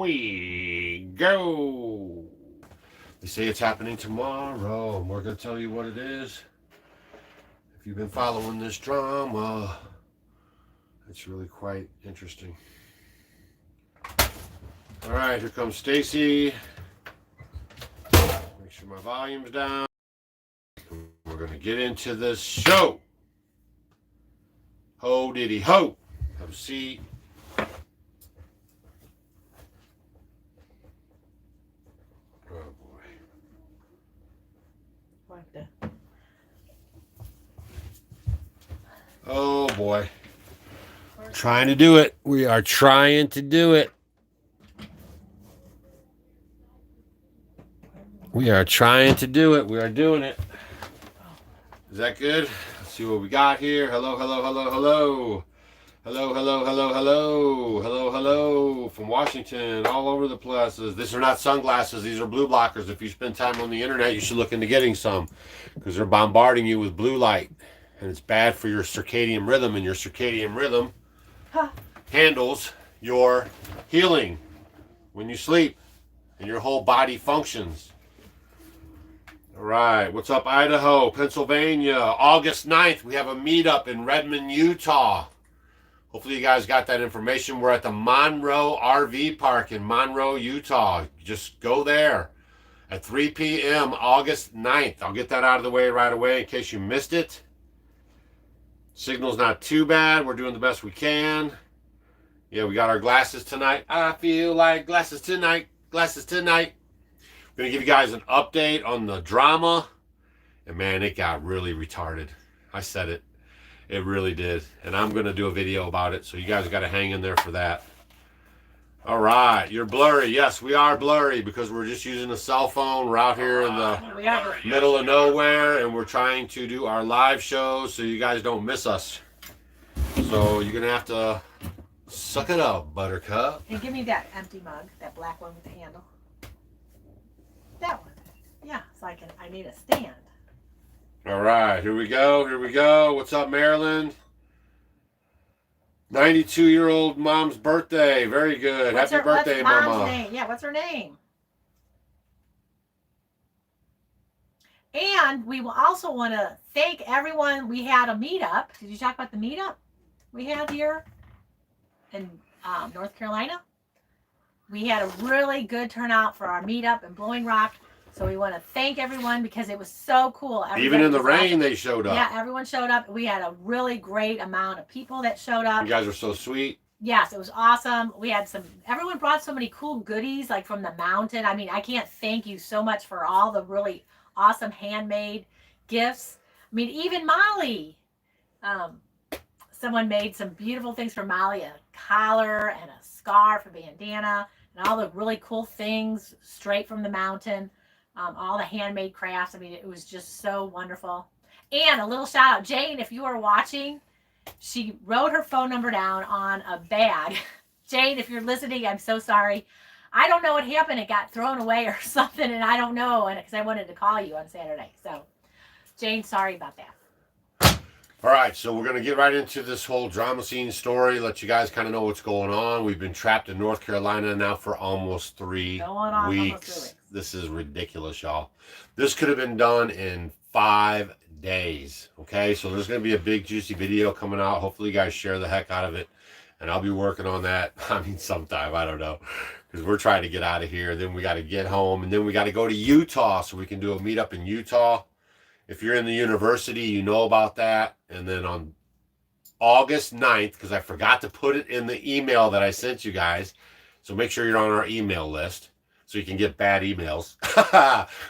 we go. They say it's happening tomorrow, and we're going to tell you what it is. If you've been following this drama, it's really quite interesting. All right, here comes Stacy. Make sure my volume's down. We're going to get into this show. Ho diddy ho. Have a seat. Oh boy. Oh boy. Trying to do it. We are trying to do it. We are trying to do it. We are doing it. Is that good? Let's see what we got here. Hello, hello, hello, hello. Hello, hello, hello, hello. Hello, hello. From Washington, all over the places. These are not sunglasses. These are blue blockers. If you spend time on the internet, you should look into getting some because they're bombarding you with blue light. And it's bad for your circadian rhythm. And your circadian rhythm handles your healing when you sleep and your whole body functions. All right, what's up, Idaho, Pennsylvania? August 9th, we have a meetup in Redmond, Utah. Hopefully you guys got that information. We're at the Monroe RV Park in Monroe, Utah. Just go there at 3 p.m. August 9th. I'll get that out of the way right away in case you missed it. Signal's not too bad. We're doing the best we can. Yeah, we got our glasses tonight. I feel like glasses tonight. Glasses tonight. I'm going to give you guys an update on the drama. And man, it got really retarded. I said it. It really did. And I'm going to do a video about it. So you guys got to hang in there for that. All right. You're blurry. Yes, we are blurry because we're just using a cell phone. We're out here in the middle of nowhere. And we're trying to do our live shows so you guys don't miss us. So you're going to have to suck it up, Buttercup. And give me that empty mug. That black one with the handle. That one. Yeah, so I need a stand. All right, here we go. Here we go. What's up, Maryland? 92-year-old mom's birthday. Very good. Happy birthday, what's Mama. Mom's name? Yeah, what's her name? And we will also want to thank everyone. We had a meetup. Did you talk about the meetup we had here in North Carolina? We had a really good turnout for our meetup in Blowing Rock. So we want to thank everyone because it was so cool. Everybody Even in the rain, they showed up. Yeah, everyone showed up. We had a really great amount of people that showed up. You guys are so sweet. Yes, it was awesome. We had everyone brought so many cool goodies like from the mountain. I mean, I can't thank you so much for all the really awesome handmade gifts. I mean, even Molly. Someone made some beautiful things for Molly, a collar and a scarf, a bandana, and all the really cool things straight from the mountain. All the handmade crafts. I mean, it was just so wonderful. And a little shout out, Jane, if you are watching, she wrote her phone number down on a bag. Jane, if you're listening, I'm so sorry. I don't know what happened. It got thrown away or something, and I don't know, because I wanted to call you on Saturday. So, Jane, sorry about that. All right, so we're going to get right into this whole drama scene story, let you guys kind of know what's going on. We've been trapped in North Carolina now for almost 3 weeks. This is ridiculous, y'all. This could have been done in 5 days, okay? So there's going to be a big, juicy video coming out. Hopefully, you guys share the heck out of it, and I'll be working on that, I mean, sometime, I don't know, because we're trying to get out of here. Then we got to get home, and then we got to go to Utah so we can do a meetup in Utah. If you're in the university, you know about that. And then on August 9th, because I forgot to put it in the email that I sent you guys, so make sure you're on our email list so you can get bad emails.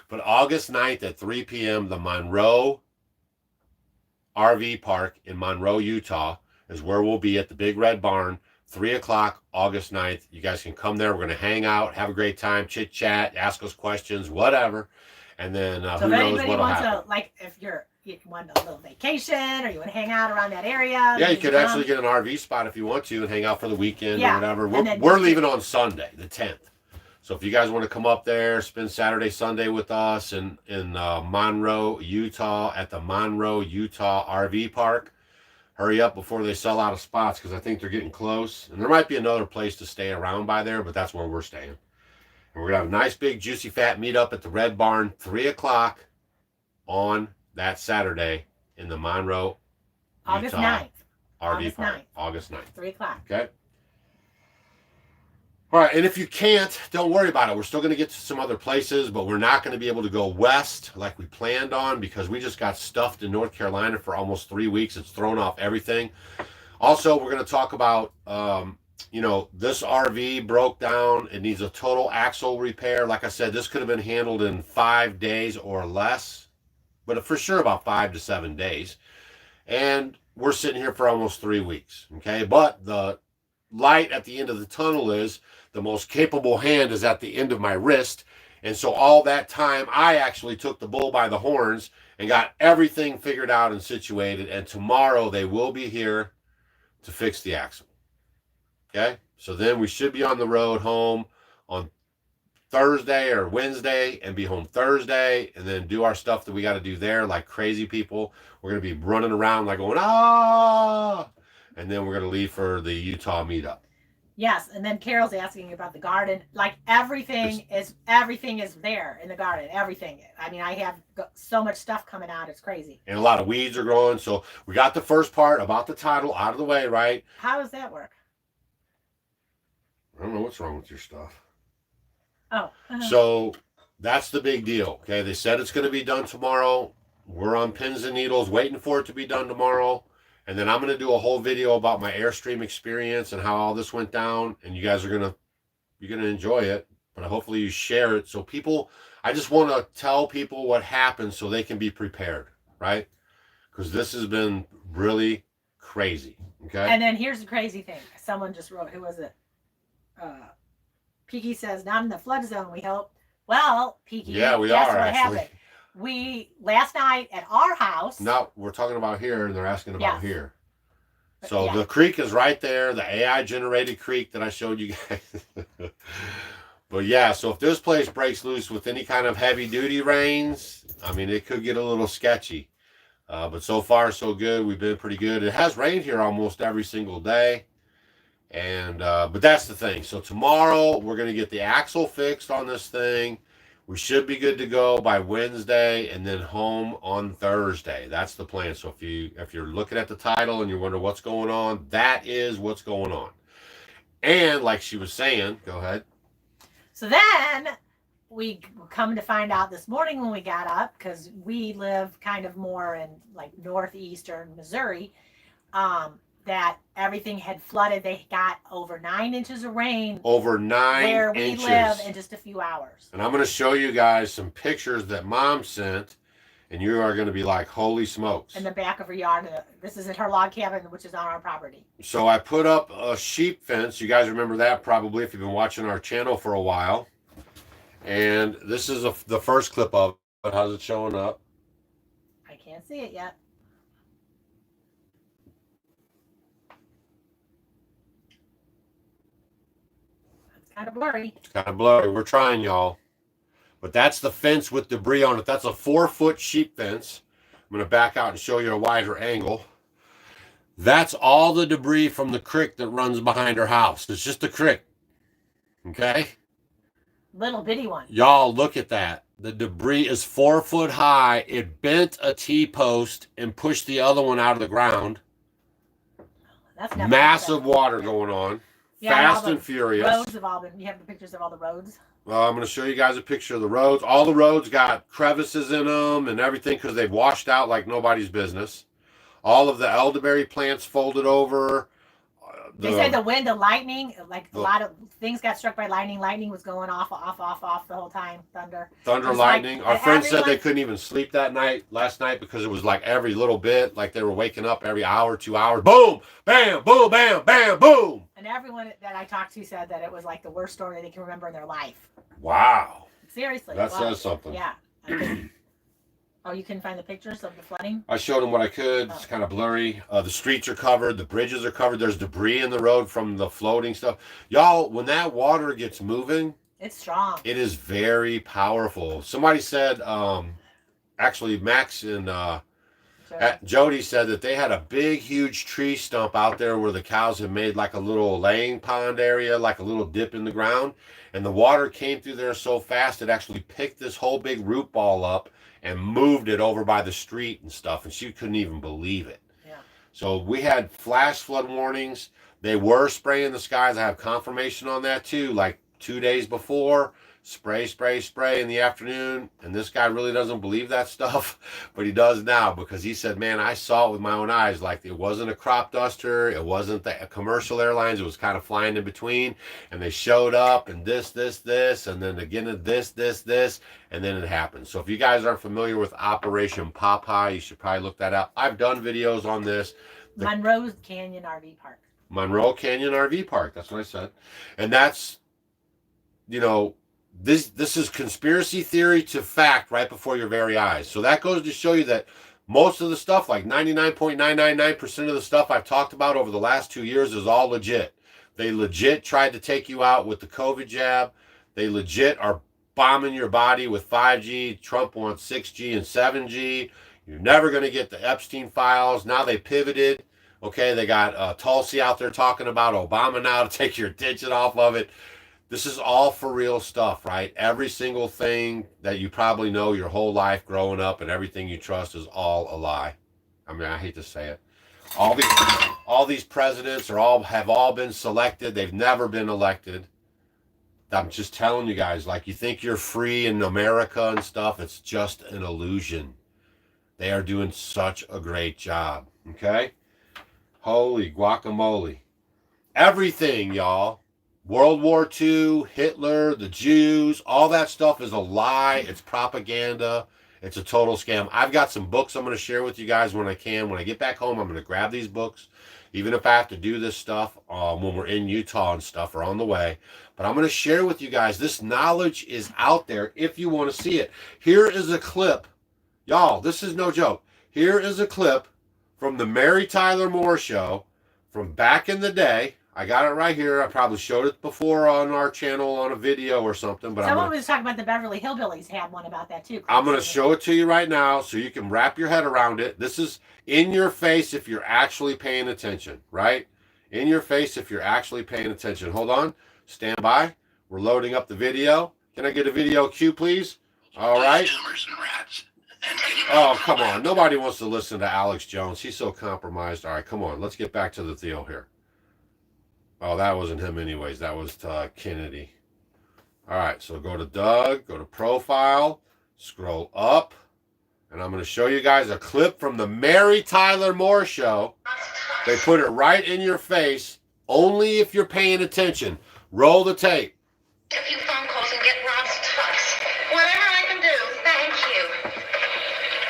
But August 9th at 3 p.m., the Monroe RV Park in Monroe, Utah, is where we'll be at the Big Red Barn, 3 o'clock, August 9th. You guys can come there. We're going to hang out, have a great time, chit-chat, ask us questions, whatever. And then so who knows what'll happen. Like if you want a little vacation or you want to hang out around that area. Yeah, you could actually get an RV spot if you want to and hang out for the weekend or whatever. We're leaving on Sunday, the 10th. So if you guys want to come up there, spend Saturday, Sunday with us in Monroe, Utah at the Monroe, Utah RV Park, hurry up before they sell out of spots, because I think they're getting close. And there might be another place to stay around by there, but that's where we're staying. And we're gonna have a nice big juicy fat meetup at the Red Barn, 3 o'clock on that Saturday in the Monroe, August Utah 9th. RV August park. 9th. August 9th. 3 o'clock. Okay. All right, and if you can't, don't worry about it. We're still going to get to some other places, but we're not going to be able to go west like we planned on, because we just got stuffed in North Carolina for almost 3 weeks. It's thrown off everything. Also, we're going to talk about, this RV broke down. It needs a total axle repair. Like I said, this could have been handled in 5 days or less, but for sure about 5 to 7 days. And we're sitting here for almost 3 weeks, okay? But the light at the end of the tunnel is the most capable hand is at the end of my wrist. And so all that time, I actually took the bull by the horns and got everything figured out and situated. And tomorrow they will be here to fix the axle. Okay? So then we should be on the road home on Thursday or Wednesday and be home Thursday, and then do our stuff that we got to do there like crazy people. We're going to be running around like going, ah! And then we're going to leave for the Utah meetup. Yes, and then Carol's asking about the garden. Like everything is there in the garden. Everything. I mean, I have so much stuff coming out. It's crazy. And a lot of weeds are growing. So we got the first part about the title out of the way, right? How does that work? I don't know what's wrong with your stuff. Oh. So that's the big deal. Okay, they said it's going to be done tomorrow. We're on pins and needles waiting for it to be done tomorrow. And then I'm going to do a whole video about my Airstream experience and how all this went down. And you guys are you're going to enjoy it. But hopefully you share it. So people, I just want to tell people what happened so they can be prepared, right? Because this has been really crazy. Okay. And then here's the crazy thing. Someone just wrote, who was it? Peaky says, not in the flood zone, we hope. Well, Peaky, yeah, we guess are what actually. happened? We, last night at our house. No, we're talking about here, and they're asking about here. So yeah. The creek is right there, the AI generated creek that I showed you guys. But yeah, so if this place breaks loose with any kind of heavy duty rains, I mean, it could get a little sketchy. But so far, so good. We've been pretty good. It has rained here almost every single day. And but that's the thing. So tomorrow we're going to get the axle fixed on this thing. We should be good to go by Wednesday, and then home on Thursday. That's the plan. So if you're looking at the title and you wonder what's going on, that is what's going on. And like she was saying, go ahead. So then we come to find out this morning when we got up, because we live kind of more in like northeastern Missouri, that everything had flooded. They got over 9 inches of rain. Over 9 where we inches. live in just a few hours. And I'm going to show you guys some pictures that Mom sent, and you are going to be like, holy smokes. In the back of her yard. This is at her log cabin, which is on our property. So I put up a sheep fence. You guys remember that probably if you've been watching our channel for a while. And this is the first clip of it. How's it showing up? I can't see it yet. Kind of blurry. It's kind of blurry. We're trying, y'all. But that's the fence with debris on it. That's a 4-foot sheep fence. I'm going to back out and show you a wider angle. That's all the debris from the creek that runs behind her house. It's just a creek. Okay? Little bitty one. Y'all, look at that. The debris is 4 foot high. It bent a T-post and pushed the other one out of the ground. That's massive water going on. Yeah, fast and furious. Roads have all been. You have the pictures of all the roads. Well, I'm going to show you guys a picture of the roads. All the roads got crevices in them and everything because they've washed out like nobody's business. All of the elderberry plants folded over. They said the wind, the lightning, like a lot of things got struck by lightning. Lightning was going off the whole time. Thunder, lightning. Our friends said they couldn't even sleep last night because it was like every little bit, like they were waking up every hour, 2 hours. Boom, bam, boom, bam, bam, boom. And everyone that I talked to said that it was like the worst story they can remember in their life. Wow. Seriously. That says something. Yeah. Oh, you couldn't find the pictures of the flooding? I showed them what I could. It's kind of blurry. The streets are covered. The bridges are covered. There's debris in the road from the floating stuff. Y'all, when that water gets moving, it's strong. It is very powerful. Somebody said, actually, Max in Jody said that they had a big, huge tree stump out there where the cows had made like a little laying pond area, like a little dip in the ground. And the water came through there so fast, it actually picked this whole big root ball up and moved it over by the street and stuff. And she couldn't even believe it. Yeah. So we had flash flood warnings. They were spraying the skies. I have confirmation on that too. Like 2 days before, spray in the afternoon. And this guy really doesn't believe that stuff, but he does now, because he said, man, I saw it with my own eyes. Like, it wasn't a crop duster, it wasn't the commercial airlines, it was kind of flying in between, and they showed up, and this, and then again this, and then it happened. So if you guys aren't familiar with Operation Popeye, you should probably look that up. I've done videos on this. Monroe Canyon RV Park. Monroe Canyon RV Park, that's what I said. And that's, you know, this is conspiracy theory to fact right before your very eyes. So that goes to show you that most of the stuff, like 99.999% of the stuff I've talked about over the last 2 years, is all legit. They legit tried to take you out with the COVID jab. They legit are bombing your body with 5G. Trump wants 6G and 7G. You're never going to get the Epstein files. Now they pivoted. Okay, they got Tulsi out there talking about Obama now to take your attention off of it. This is all for real stuff, right? Every single thing that you probably know your whole life growing up and everything you trust is all a lie. I mean, I hate to say it. All these presidents have all been selected. They've never been elected. I'm just telling you guys, like, you think you're free in America and stuff. It's just an illusion. They are doing such a great job, okay? Holy guacamole. Everything, y'all. World War II, Hitler, the Jews, all that stuff is a lie. It's propaganda. It's a total scam. I've got some books I'm going to share with you guys when I can. When I get back home, I'm going to grab these books, even if I have to do this stuff when we're in Utah and stuff or on the way. But I'm going to share with you guys. This knowledge is out there if you want to see it. Here is a clip. Y'all, this is no joke. Here is a clip from the Mary Tyler Moore Show from back in the day. I got it right here. I probably showed it before on our channel on a video or something. But someone was talking about the Beverly Hillbillies had one about that too. I'm going to show it to you right now so you can wrap your head around it. This is in your face if you're actually paying attention, right? In your face if you're actually paying attention. Hold on. Stand by. We're loading up the video. Can I get a video cue, please? All right. Oh, come on. Nobody wants to listen to Alex Jones. He's so compromised. All right, come on. Let's get back to the Theo here. Oh, that wasn't him anyways. That was Kennedy. All right, so go to Doug, go to Profile, scroll up, and I'm going to show you guys a clip from the Mary Tyler Moore Show. They put it right in your face, only if you're paying attention. Roll the tape. A few phone calls and get Rob's tux. Whatever I can do, thank you.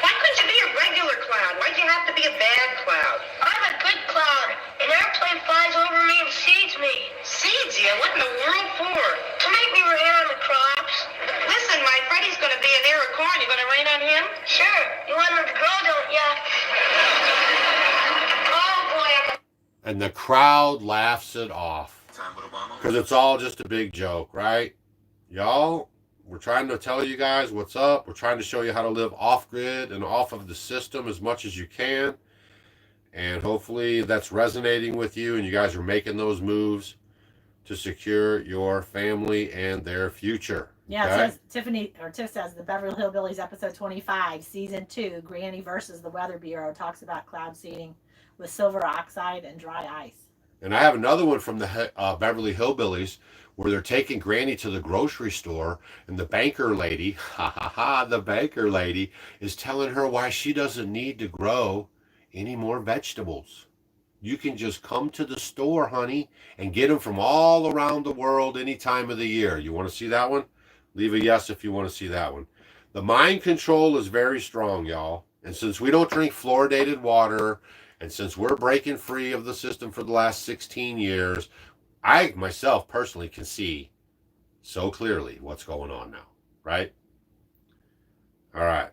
Why couldn't you be a regular cloud? Why'd you have to be a bad cloud? I'm a good cloud. An airplane flies over me and seeds me. Seeds you? What in the world for? To make me rain on the crops. Listen, my Freddie's gonna be an ear of corn. You gonna rain on him? Sure. You want him to grow, don't ya? Oh boy. And the crowd laughs it off. Because it's all just a big joke, right? Y'all, we're trying to tell you guys what's up. We're trying to show you how to live off-grid and off of the system as much as you can. And hopefully that's resonating with you and you guys are making those moves to secure your family and their future. Yeah, okay? it says Tiff says the Beverly Hillbillies episode 25, season 2, Granny versus the Weather Bureau, talks about cloud seeding with silver oxide and dry ice. And I have another one from the Beverly Hillbillies where they're taking Granny to the grocery store and the banker lady, the banker lady is telling her why she doesn't need to grow any more vegetables. You can just come to the store, honey, and get them from all around the world any time of the year. You want to see that one? Leave a yes if you want to see that one. The mind control is very strong, y'all. And since we don't drink fluoridated water, and since we're breaking free of the system for the last 16 years, I myself personally can see so clearly what's going on now, right? All right.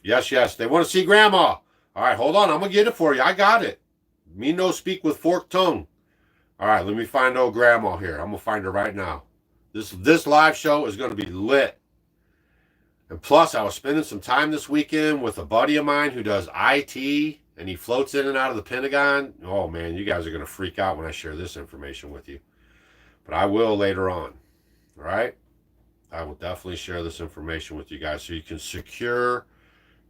Yes, they want to see Grandma. All right, hold on. I'm going to get it for you. I got it. Me no speak with forked tongue. All right, let me find old Grandma here. I'm going to find her right now. This live show is going to be lit. And plus, I was spending some time this weekend with a buddy of mine who does IT, and he floats in and out of the Pentagon. Oh man, you guys are going to freak out when I share this information with you. But I will later on. All right? I will definitely share this information with you guys so you can secure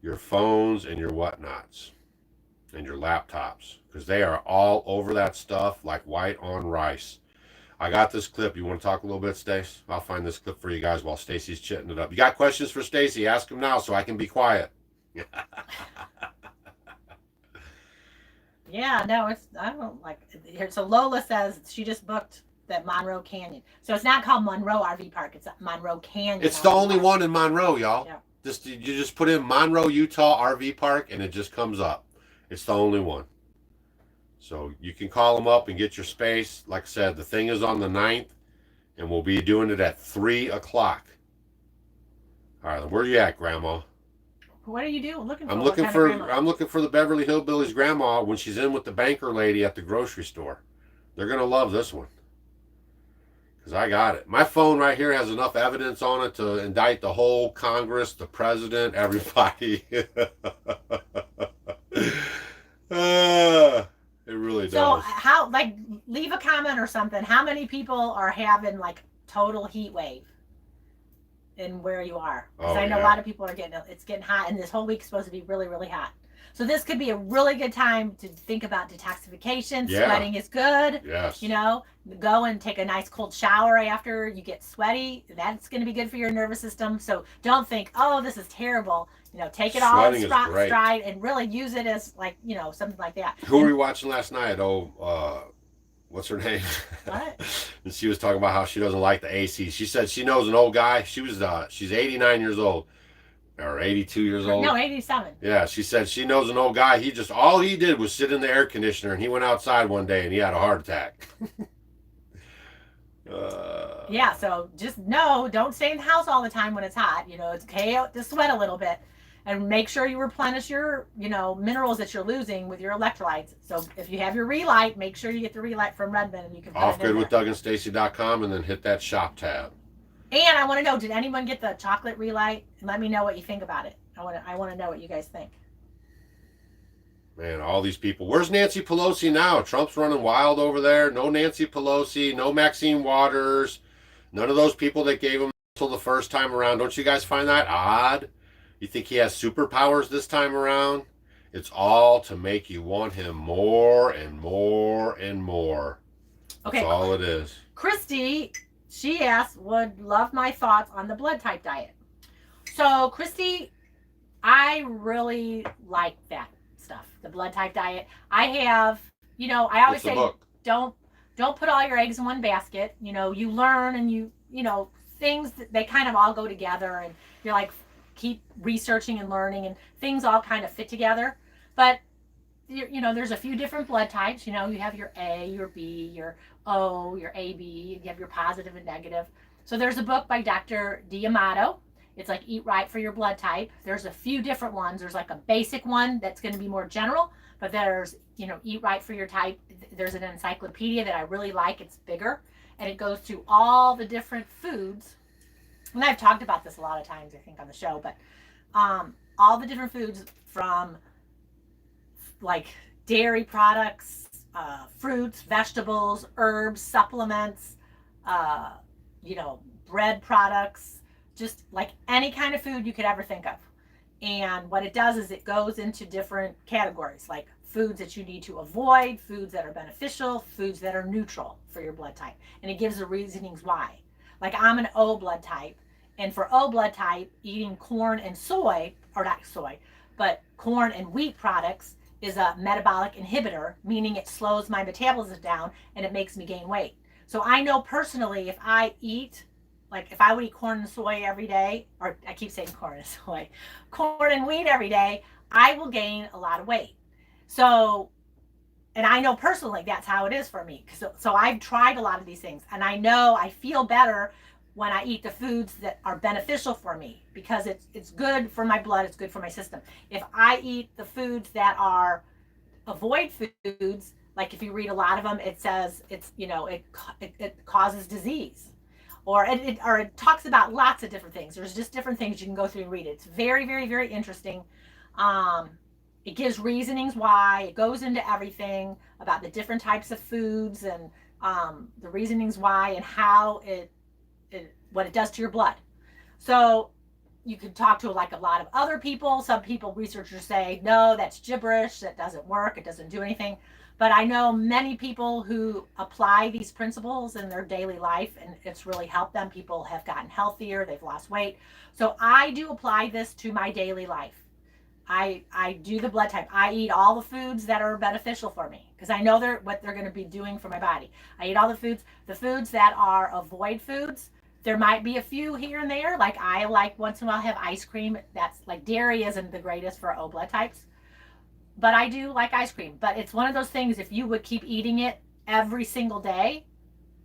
your phones and your whatnots and your laptops, because they are all over that stuff like white on rice. I got this clip. You want to talk a little bit, Stace? I'll find this clip for you guys while Stacy's chitting it up. You got questions for Stacy? Ask them now so I can be quiet. Yeah, no, I don't like here. So Lola says she just booked that Monroe Canyon. So it's not called Monroe RV Park. It's Monroe Canyon. It's the RV only Park. one in Monroe, y'all. Yeah. You just put in Monroe, Utah RV Park, and it just comes up. It's the only one. So you can call them up and get your space. Like I said, the thing is on the 9th, and we'll be doing it at 3 o'clock. All right, where are you at, Grandma? What are you doing? I'm looking for the Beverly Hillbillies grandma when she's in with the banker lady at the grocery store. They're gonna love this one. Because I got it. My phone right here has enough evidence on it to indict the whole Congress, the president, everybody. It really does. So how, like, leave a comment or something. How many people are having like total heat wave in where you are? Because I know a lot of people are it's getting hot, and this whole week's supposed to be really, really hot. So this could be a really good time to think about detoxification. Yeah. Sweating is good. Yes. You know, go and take a nice cold shower after you get sweaty. That's going to be good for your nervous system. So don't think, oh, this is terrible. You know, take it all in stride and really use it as, like, you know, something like that. Who were we watching last night? What's her name? What? And she was talking about how she doesn't like the AC. She said she knows an old guy. She's 89 years old. Or 82 years old. No, 87. Yeah, she said she knows an old guy. All he did was sit in the air conditioner, and he went outside one day and he had a heart attack. Yeah, so just don't stay in the house all the time when it's hot. You know, it's okay to sweat a little bit, and make sure you replenish your, you know, minerals that you're losing with your electrolytes. So if you have your Relight, make sure you get the Relight from Redmond, and you can offgoodwithdougandstacy.com, and then hit that shop tab. And I want to know, did anyone get the chocolate Relight? And let me know what you think about it. I want to know what you guys think. Man, all these people. Where's Nancy Pelosi now? Trump's running wild over there. No Nancy Pelosi, no Maxine Waters, none of those people that gave him until the first time around. Don't you guys find that odd? You think he has superpowers this time around? It's all to make you want him more and more and more. Okay. That's all it is. Christy, she asked, would love my thoughts on the blood type diet. So, Christy, I really like that stuff, the blood type diet. I have, you know, I always say, don't put all your eggs in one basket. You know, you learn, and you know, things, they kind of all go together, and you're like, keep researching and learning, and things all kind of fit together. But you know, there's a few different blood types. You know, you have your A, your B, your O, your AB, you have your positive and negative. So there's a book by Dr. D'Amato. It's like Eat Right for Your Blood Type. There's a few different ones. There's like a basic one that's going to be more general, but there's, you know, Eat Right for Your Type. There's an encyclopedia that I really like. It's bigger, and it goes through all the different foods. And I've talked about this a lot of times, I think, on the show, but all the different foods, from like dairy products, fruits, vegetables, herbs, supplements, you know, bread products, just like any kind of food you could ever think of. And what it does is it goes into different categories, like foods that you need to avoid, foods that are beneficial, foods that are neutral for your blood type. And it gives the reasonings why. Like, I'm an O blood type, and for O blood type, eating corn and soy, or not soy, but corn and wheat products is a metabolic inhibitor, meaning it slows my metabolism down and it makes me gain weight. So I know personally, if I eat, like if I would eat corn and soy every day, or I keep saying corn and soy, corn and wheat every day, I will gain a lot of weight. So, and I know personally that's how it is for me. So I've tried a lot of these things, and I know I feel better when I eat the foods that are beneficial for me, because it's good for my blood, it's good for my system. If I eat the foods that are avoid foods, like if you read a lot of them, it says it's, you know, it causes disease. or it talks about lots of different things. There's just different things you can go through and read it. It's very, very, very interesting. It gives reasonings why. It goes into everything about the different types of foods and the reasonings why and how what it does to your blood. So you could talk to like a lot of other people. Some people, researchers say, no, that's gibberish. That doesn't work. It doesn't do anything. But I know many people who apply these principles in their daily life, and it's really helped them. People have gotten healthier. They've lost weight. So I do apply this to my daily life. I do the blood type. I eat all the foods that are beneficial for me because I know what they're going to be doing for my body. I eat all the foods that are avoid foods. There might be a few here and there. Like I like once in a while have ice cream. That's like dairy isn't the greatest for O blood types. But I do like ice cream. But it's one of those things, if you would keep eating it every single day,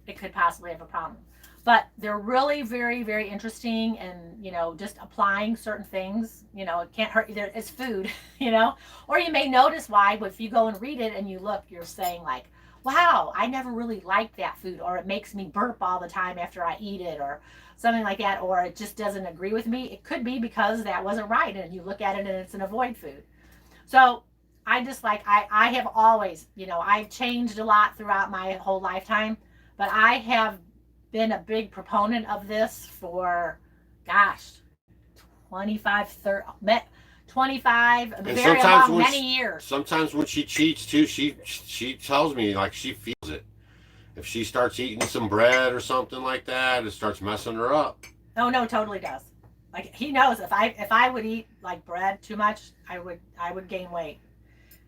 it could possibly have a problem. But they're really very, very interesting, and, just applying certain things, it can't hurt either. It's food, or you may notice why, if you go and read it and you look, you're saying like, wow, I never really liked that food, or it makes me burp all the time after I eat it, or something like that, or it just doesn't agree with me. It could be because that wasn't right, and you look at it and it's an avoid food. So I just I have always, I've changed a lot throughout my whole lifetime, but I have been a big proponent of this for, 25, very long, many years. Sometimes when she cheats too, she tells me like she feels it. If she starts eating some bread or something like that, it starts messing her up. Oh no, totally does. Like he knows if I would eat like bread too much, I would gain weight.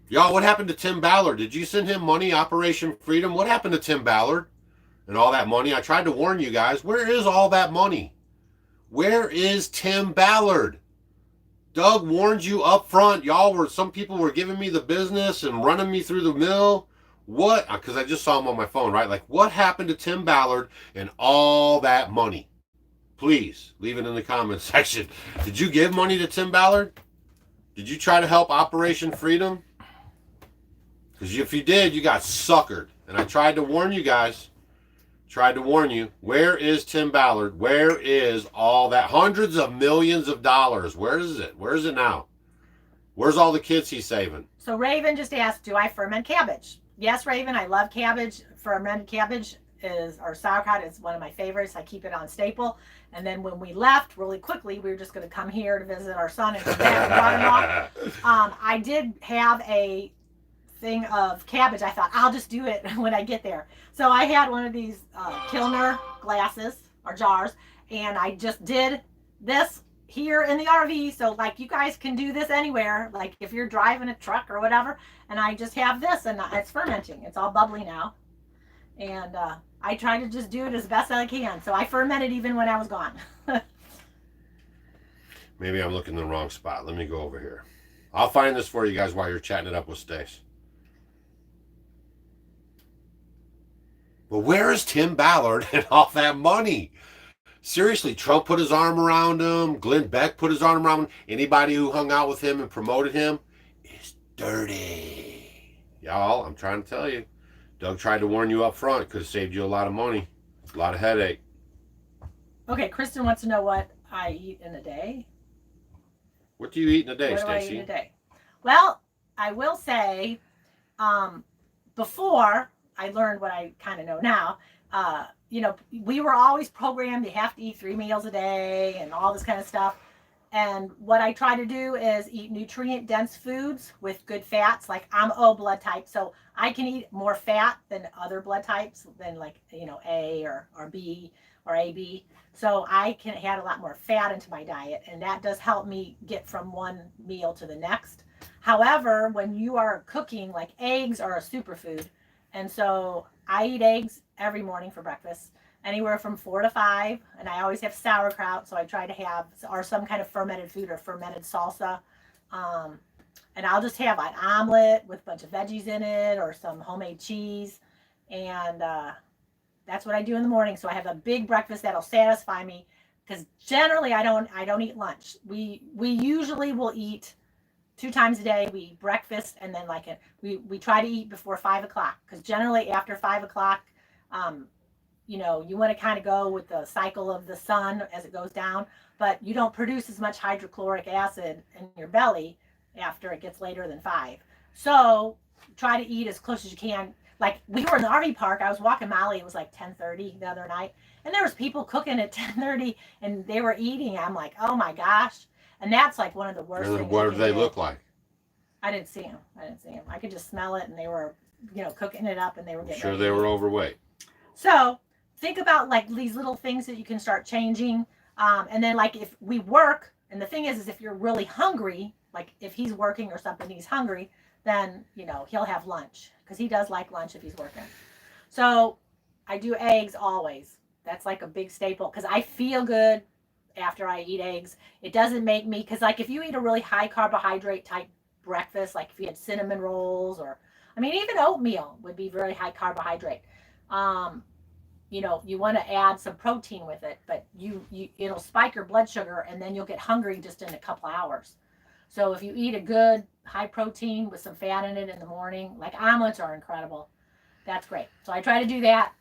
Y'all, what happened to Tim Ballard? Did you send him money, Operation Freedom? What happened to Tim Ballard and all that money? I tried to warn you guys. Where is all that money? Where is Tim Ballard? Doug warned you up front. Some people were giving me the business and running me through the mill. What? Because I just saw him on my phone, right? Like, what happened to Tim Ballard and all that money? Please leave it in the comments section. Did you give money to Tim Ballard? Did you try to help Operation Freedom? Because if you did, you got suckered. And I tried to warn you guys. Tried to warn you. Where is Tim Ballard? Where is all that? Hundreds of millions of dollars. Where is it? Where is it now? Where's all the kids he's saving? So Raven just asked, do I ferment cabbage? Yes, Raven, I love cabbage. Fermented cabbage or sauerkraut is one of my favorites. I keep it on staple. And then when we left really quickly, we were just going to come here to visit our son and come back. I did have a thing of cabbage. I thought I'll just do it when I get there. So I had one of these Kilner glasses or jars, and I just did this here in the RV. So like you guys can do this anywhere, like if you're driving a truck or whatever. And I just have this, and it's fermenting. It's all bubbly now, and I try to just do it as best I can. So I fermented even when I was gone. Maybe I'm looking in the wrong spot. Let me go over here. I'll find this for you guys while you're chatting it up with Stace. But where is Tim Ballard and all that money? Seriously, Trump put his arm around him. Glenn Beck put his arm around him. Anybody who hung out with him and promoted him is dirty. Y'all, I'm trying to tell you. Doug tried to warn you up front. It could have saved you a lot of money. A lot of headache. Okay, Kristen wants to know what I eat in a day. What do you eat in a day, Stacy? What do I eat in a day? Well, I will say, before I learned what I kind of know now, we were always programmed you have to eat 3 meals a day and all this kind of stuff. And what I try to do is eat nutrient-dense foods with good fats. Like I'm O blood type, so I can eat more fat than other blood types, than like, A or B or AB. So I can add a lot more fat into my diet, and that does help me get from one meal to the next. However, when you are cooking, like eggs are a superfood. And so I eat eggs every morning for breakfast, anywhere from 4 to 5. And I always have sauerkraut. So I try to have, or some kind of fermented food or fermented salsa. And I'll just have an omelet with a bunch of veggies in it or some homemade cheese. And that's what I do in the morning. So I have a big breakfast that'll satisfy me, because generally I don't eat lunch. We usually will eat 2 times a day. We eat breakfast, and then we try to eat before 5 o'clock, because generally after 5 o'clock, you know, you want to kind of go with the cycle of the sun as it goes down, but you don't produce as much hydrochloric acid in your belly after it gets later than 5. So try to eat as close as you can. Like we were in the RV park, I was walking Molly, it was like 10:30 the other night, and there was people cooking at 10:30 and they were eating. I'm like, oh my gosh. And that's like one of the worst things. What did they look like? I didn't see them. I could just smell it, and they were, you know, cooking it up, and they were getting Sure, they were overweight. So think about like these little things that you can start changing. And then like if we work, and the thing is if you're really hungry, like if he's working or something, he's hungry, then, you know, he'll have lunch because he does like lunch if he's working. So I do eggs always. That's like a big staple because I feel good after I eat eggs. It doesn't make me, because like if you eat a really high carbohydrate type breakfast, like if you had cinnamon rolls, or I mean even oatmeal would be very high carbohydrate. You know, you want to add some protein with it, but you it'll spike your blood sugar, and then you'll get hungry just in a couple hours. So if you eat a good high protein with some fat in it in the morning, like omelets are incredible. That's great. So I try to do that.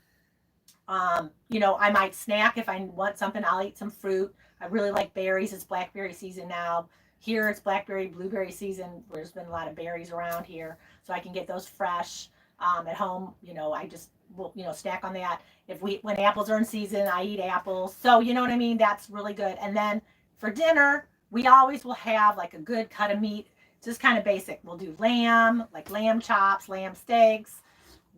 You know, I might snack if I want something. I'll eat some fruit. I really like berries. It's blackberry season now. Here it's blackberry, blueberry season. There's been a lot of berries around here, so I can get those fresh. At home, you know, I just will, you know, snack on that. When apples are in season, I eat apples. So you know what I mean? That's really good. And then for dinner, we always will have like a good cut of meat, just kind of basic. We'll do lamb, like lamb chops, lamb steaks,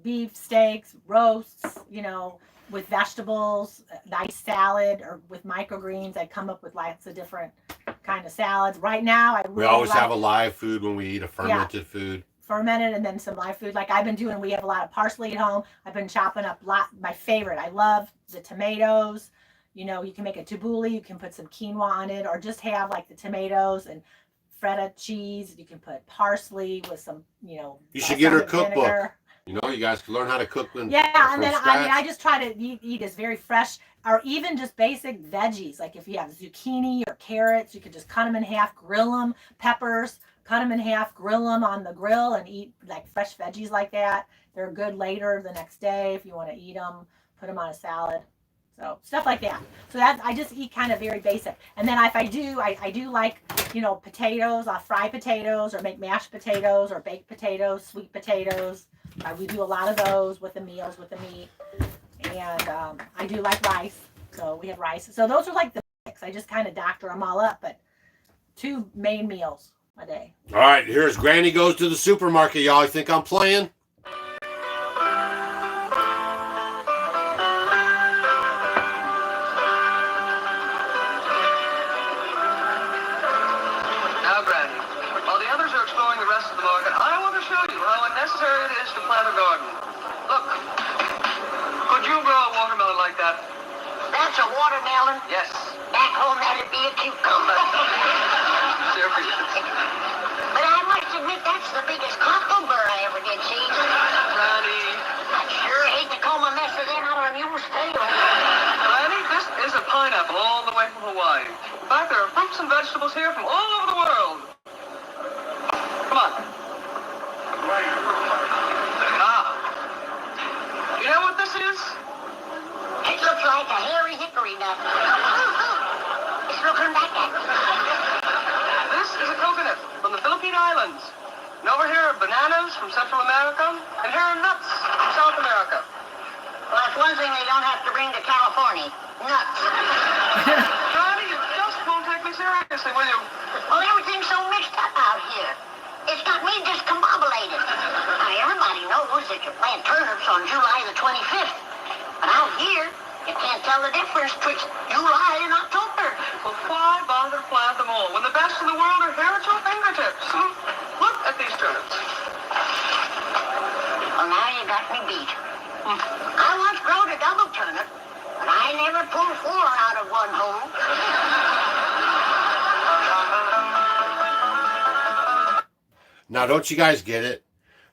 beef steaks, roasts, you know, with vegetables, nice salad, or with microgreens. I come up with lots of different kind of salads. Right now, we always have a live food when we eat a fermented food. Fermented, and then some live food. Like I've been doing, we have a lot of parsley at home. I've been chopping up my favorite. I love the tomatoes. You know, you can make a tabbouleh, you can put some quinoa on it, or just have like the tomatoes and feta cheese. You can put parsley with some, you know. You should get her cookbook. Vinegar. You know, you guys can learn how to cook them. Yeah, and then I just try to eat as very fresh, or even just basic veggies. Like if you have zucchini or carrots, you could just cut them in half, grill them. Peppers, cut them in half, grill them on the grill, and eat like fresh veggies like that. They're good later the next day if you want to eat them. Put them on a salad. So stuff like that. So that I just eat kind of very basic. And then if I do, I do like, you know, potatoes. I'll fry potatoes or make mashed potatoes or baked potatoes, sweet potatoes. We do a lot of those with the meals, with the meat. And I do like rice. So we have rice. So those are like the mix. I just kind of doctor them all up, but 2 main meals a day. All right, here's Granny goes to the supermarket. Y'all think I'm playing? Now, Granny, while the others are exploring the rest of the market, I want to show you how unnecessary it is to plant a garden. Look, could you grow a watermelon like that? That's a watermelon. Yes. Back home, that'd be a cucumber. But I must admit, that's the biggest cucumber I ever did see. Granny. I sure hate to comb a mess of that out of a mule's tail. Granny, this is a pineapple all the way from Hawaii. In fact, there are fruits and vegetables here from all over the world. Come on. Ah. You know what this is? It looks like a hairy hickory nut. It's looking back at me. This is a coconut from the Philippine Islands. And over here are bananas from Central America, and here are nuts from South America. Well, that's one thing they don't have to bring to California. Nuts. Johnny, you just won't take me seriously, will you? Well, everything's so mixed up out here. It's got me discombobulated. Now, everybody knows that you plant turnips on July the 25th. But out here, you can't tell the difference between July and October. Well, why bother plant them all when the best in the world are here at your fingertips? Look at these turnips. Well, now you got me beat. I once growed a double turnip, but I never pulled 4 out of one hole. Now, don't you guys get it?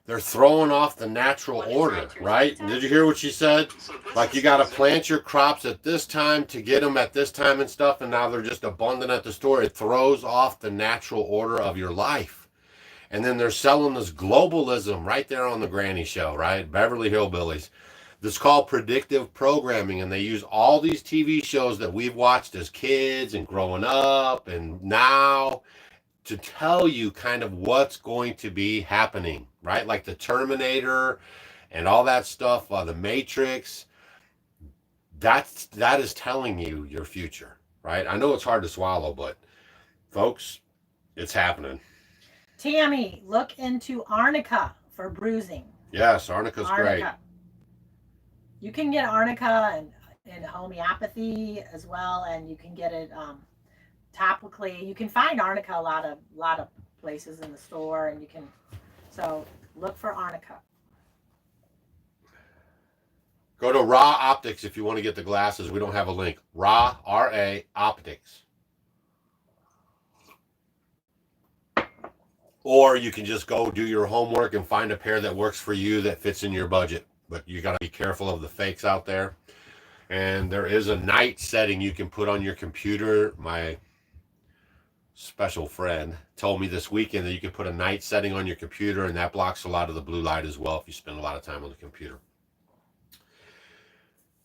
They're throwing off the natural order, right? Did you hear what she said? Like you got to plant your crops at this time to get them at this time and stuff, and now they're just abundant at the store. It throws off the natural order of your life. And then they're selling this globalism right there on the Granny Show, right? Beverly Hillbillies. It's called predictive programming, and they use all these TV shows that we've watched as kids and growing up and now to tell you kind of what's going to be happening, right? Like the Terminator and all that stuff, the Matrix. That is telling you your future, right? I know it's hard to swallow, but folks, it's happening. Tammy, look into arnica for bruising. Yes, arnica's great. You can get arnica in homeopathy as well, and you can get it topically. You can find arnica a lot of places in the store, and so look for arnica. Go to Raw Optics if you want to get the glasses. We don't have a link. Raw, R-A, Optics. Or you can just go do your homework and find a pair that works for you that fits in your budget. But you got to be careful of the fakes out there. And there is a night setting you can put on your computer. My special friend told me this weekend that you can put a night setting on your computer, and that blocks a lot of the blue light as well if you spend a lot of time on the computer.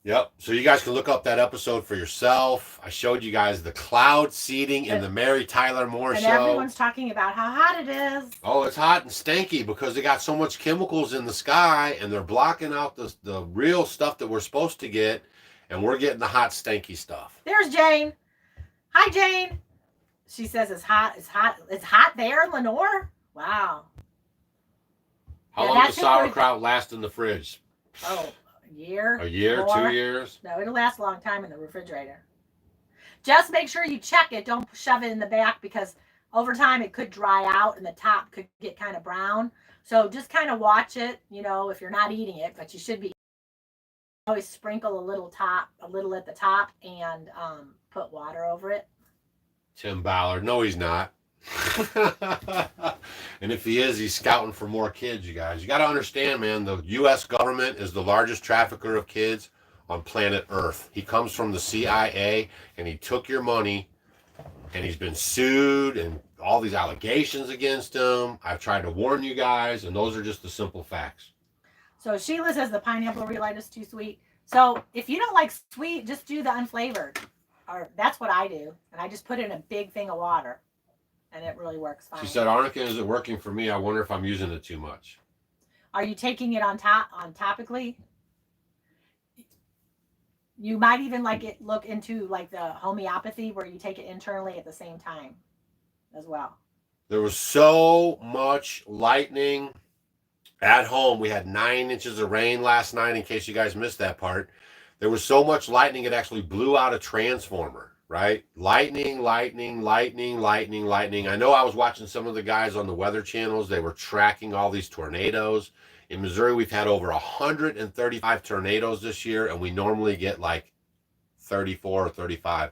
Yep. So you guys can look up that episode for yourself. I showed you guys the cloud seeding in the Mary Tyler Moore show. And everyone's talking about how hot it is. Oh, it's hot and stinky because they got so much chemicals in the sky, and they're blocking out the real stuff that we're supposed to get, and we're getting the hot, stinky stuff. There's Jane. Hi, Jane. She says it's hot. It's hot. It's hot there in Lenore. Wow. How long does sauerkraut last in the fridge? Oh. Year? A year, more. 2 years? No, it'll last a long time in the refrigerator. Just make sure you check it. Don't shove it in the back because over time it could dry out and the top could get kind of brown. So just kind of watch it, if you're not eating it, but you should be. Always sprinkle a little at the top and put water over it. Tim Ballard. No, he's not. And if he is, he's scouting for more kids, you guys. You got to understand, man, the U.S. government is the largest trafficker of kids on planet Earth. He comes from the CIA, and he took your money, and he's been sued, and all these allegations against him. I've tried to warn you guys, and those are just the simple facts. So Sheila says the pineapple relight is too sweet. So if you don't like sweet, just do the unflavored. Or that's what I do. And I just put it in a big thing of water. And it really works fine. She said, arnica isn't working for me. I wonder if I'm using it too much. Are you taking it on topically? You might even look into like the homeopathy where you take it internally at the same time as well. There was so much lightning at home. We had 9 inches of rain last night, in case you guys missed that part. There was so much lightning, it actually blew out a transformer. Right? Lightning. I know I was watching some of the guys on the weather channels. They were tracking all these tornadoes. In Missouri, we've had over 135 tornadoes this year, and we normally get like 34 or 35.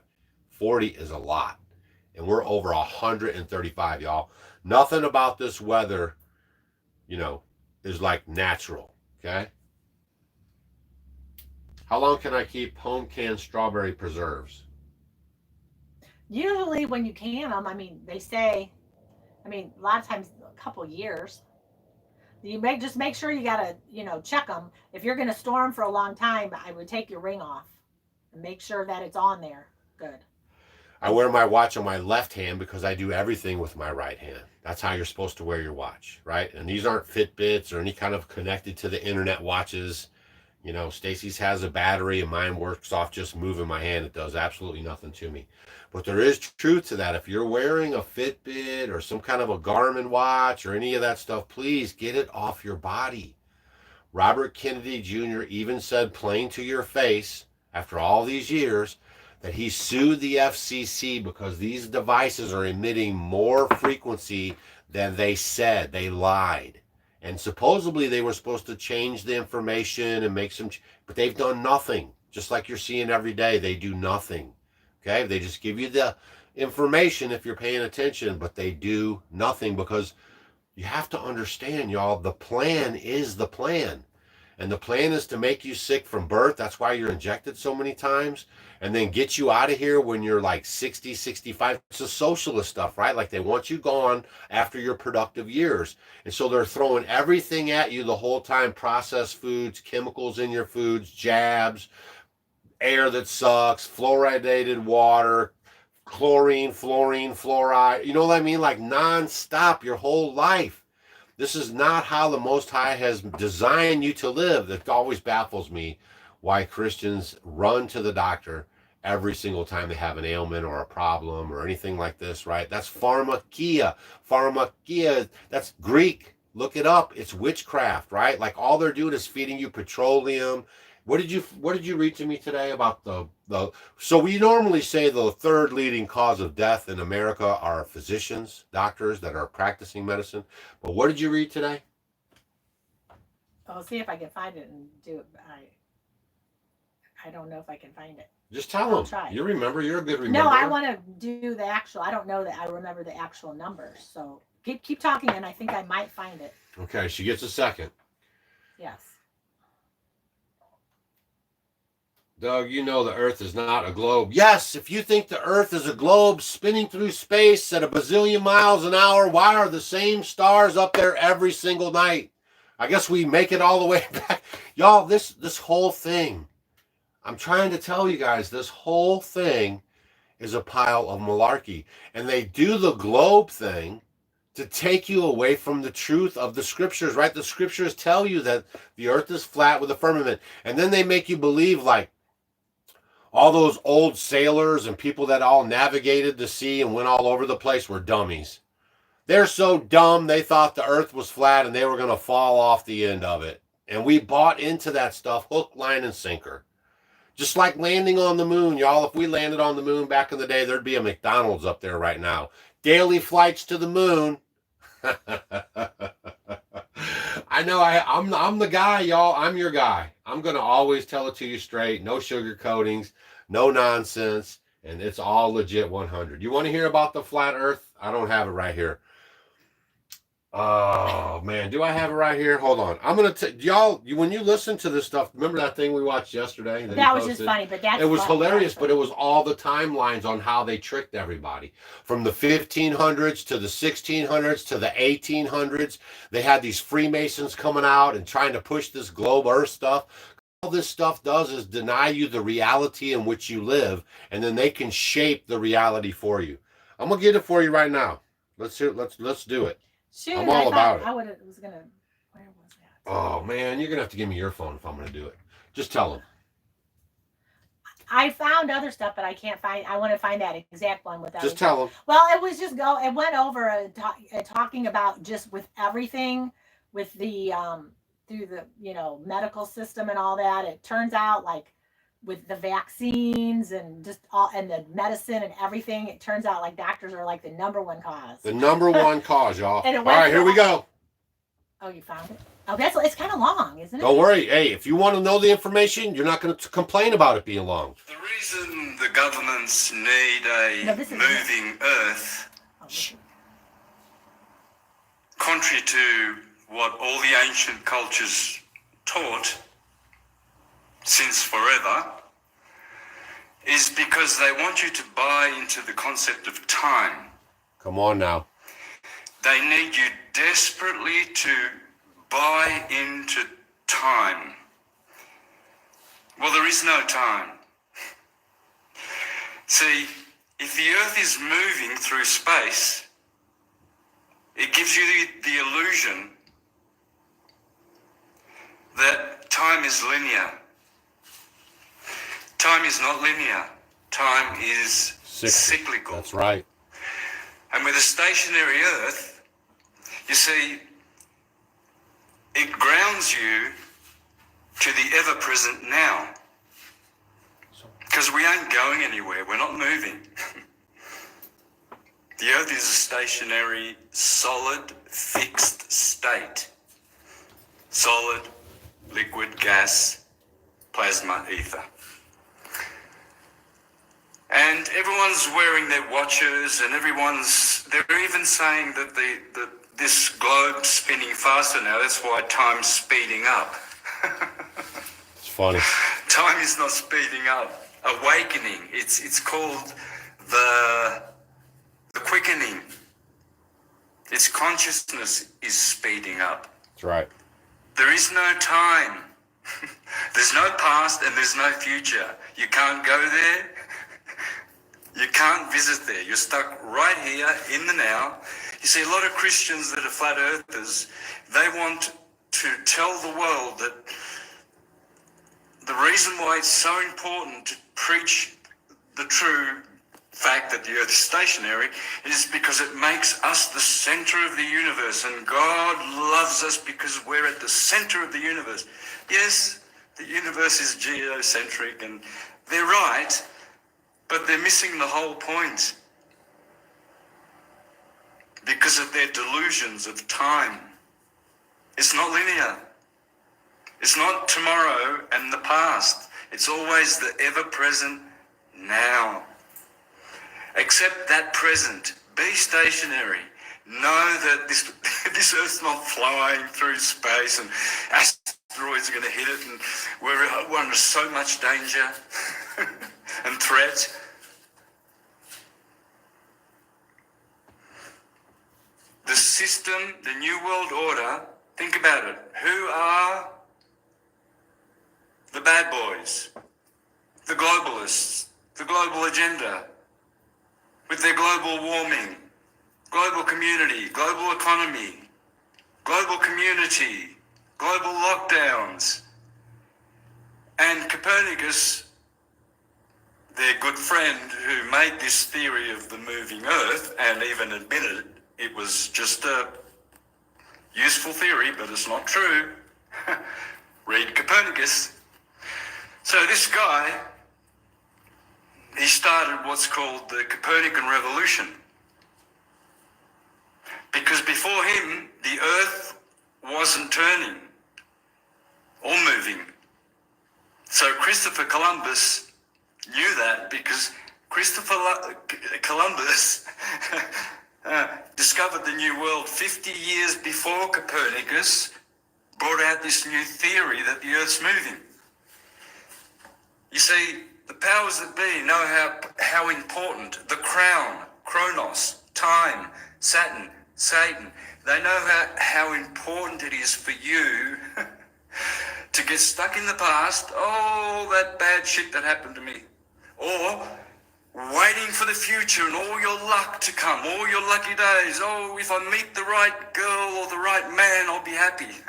40 is a lot. And we're over 135, y'all. Nothing about this weather, is like natural, okay? How long can I keep home canned strawberry preserves? Usually when you can them, they say, a lot of times a couple years. You just make sure you gotta, check them. If you're gonna store them for a long time, I would take your ring off and make sure that it's on there. Good. I wear my watch on my left hand because I do everything with my right hand. That's how you're supposed to wear your watch, right? And these aren't Fitbits or any kind of connected to the internet watches. Stacy's has a battery and mine works off just moving my hand. It does absolutely nothing to me. But there is truth to that. If you're wearing a Fitbit or some kind of a Garmin watch or any of that stuff, please get it off your body. Robert Kennedy Jr. even said plain to your face, after all these years, that he sued the FCC because these devices are emitting more frequency than they said. They lied. And supposedly they were supposed to change the information and make some, but they've done nothing. Just like you're seeing every day, they do nothing. Okay, they just give you the information if you're paying attention, but they do nothing because you have to understand, y'all, the plan is the plan. And the plan is to make you sick from birth. That's why you're injected so many times. And then get you out of here when you're like 60, 65. It's a socialist stuff, right? Like they want you gone after your productive years. And so they're throwing everything at you the whole time. Processed foods, chemicals in your foods, jabs, air that sucks, fluoridated water, chlorine, fluorine, fluoride. You know what I mean? Like nonstop your whole life. This is not how the Most High has designed you to live. That always baffles me why Christians run to the doctor every single time they have an ailment or a problem or anything like this, right? That's pharmakia. Pharmakia, that's Greek. Look it up. It's witchcraft, right? Like all they're doing is feeding you petroleum. What did you read to me today about the so we normally say the third leading cause of death in America are physicians, doctors that are practicing medicine. But what did you read today? I'll see if I can find it and do it. I don't know if I can find it. Just tell them. Try. You remember. You're a good remember. No, I want to do the actual. I don't know that I remember the actual numbers. So keep talking, and I think I might find it. Okay, she gets a second. Yes. Doug, you know the Earth is not a globe. Yes, if you think the Earth is a globe spinning through space at a bazillion miles an hour, why are the same stars up there every single night? I guess we make it all the way back. Y'all, this whole thing, I'm trying to tell you guys, this whole thing is a pile of malarkey. And they do the globe thing to take you away from the truth of the scriptures, right? The scriptures tell you that the earth is flat with a firmament. And then they make you believe like all those old sailors and people that all navigated the sea and went all over the place were dummies. They're so dumb, they thought the earth was flat and they were going to fall off the end of it. And we bought into that stuff, hook, line, and sinker. Just like landing on the moon, y'all. If we landed on the moon back in the day, there'd be a McDonald's up there right now. Daily flights to the moon. I know I'm the guy, y'all. I'm your guy. I'm going to always tell it to you straight. No sugar coatings, no nonsense. And it's all legit 100. You want to hear about the flat earth? I don't have it right here. Oh man, do I have it right here? Hold on. I'm gonna y'all. When you listen to this stuff, remember that thing we watched yesterday? That was just funny, but it was hilarious. But it was all the timelines on how they tricked everybody from the 1500s to the 1600s to the 1800s. They had these Freemasons coming out and trying to push this globe Earth stuff. All this stuff does is deny you the reality in which you live, and then they can shape the reality for you. I'm gonna get it for you right now. Let's do it. Shoot, I'm all about it. I was gonna. Where was that? Oh man, you're gonna have to give me your phone if I'm gonna do it. Just tell them. I found other stuff, but I can't find. I want to find that exact one without. Just tell them. Well, it was just It went over talking about just with everything, with the through the medical system and all that. It turns out like with the vaccines and just all and the medicine and everything, it turns out like doctors are like the number one cause. The number one cause, y'all. All right, here we go. Oh, you found it? Oh, it's kind of long, isn't it? Don't worry. Hey, if you want to know the information, you're not going to complain about it being long. The reason the governments need a moving earth, contrary to what all the ancient cultures taught since forever, is because they want you to buy into the concept of time. Come on now. They need you desperately to buy into time. Well, there is no time. See, if the earth is moving through space, it gives you the illusion that time is linear. Time is not linear. Time is cyclical. That's right. And with a stationary earth, you see, it grounds you to the ever-present now. Because we ain't going anywhere. We're not moving. The earth is a stationary, solid, fixed state. Solid, liquid, gas, plasma, ether. And everyone's wearing their watches, and they're even saying that this globe's spinning faster now. That's why time's speeding up. funny. Time is not speeding up. Awakening. It's called the quickening. Its consciousness is speeding up. That's right. There is no time. There's no past and there's no future. You can't go there. You can't visit there. You're stuck right here in the now. You see, a lot of Christians that are flat earthers, they want to tell the world that the reason why it's so important to preach the true fact that the earth is stationary is because it makes us the center of the universe, and God loves us because we're at the center of the universe. Yes, the universe is geocentric, and they're right, but they're missing the whole point because of their delusions of time. It's not linear. It's not tomorrow and the past. It's always the ever-present now. Accept that present. Be stationary. Know that this Earth's not flying through space and asteroids are going to hit it, and we're under so much danger and threat. The system, the New World Order, think about it. Who are the bad boys? The globalists, the global agenda, with their global warming, global community, global economy, global community, global lockdowns. And Copernicus, their good friend who made this theory of the moving earth and even admitted it was just a useful theory, but it's not true. Read Copernicus. So this guy, he started what's called the Copernican Revolution. Because before him, the earth wasn't turning or moving. So Christopher Columbus knew that, because Christopher Columbus discovered the New World 50 years before Copernicus brought out this new theory that the earth's moving. You see, the powers that be know how important the crown, Kronos, time, Saturn, Satan, they know how important it is for you to get stuck in the past, oh, that bad shit that happened to me, or waiting for the future and all your luck to come, all your lucky days. Oh, if I meet the right girl or the right man, I'll be happy.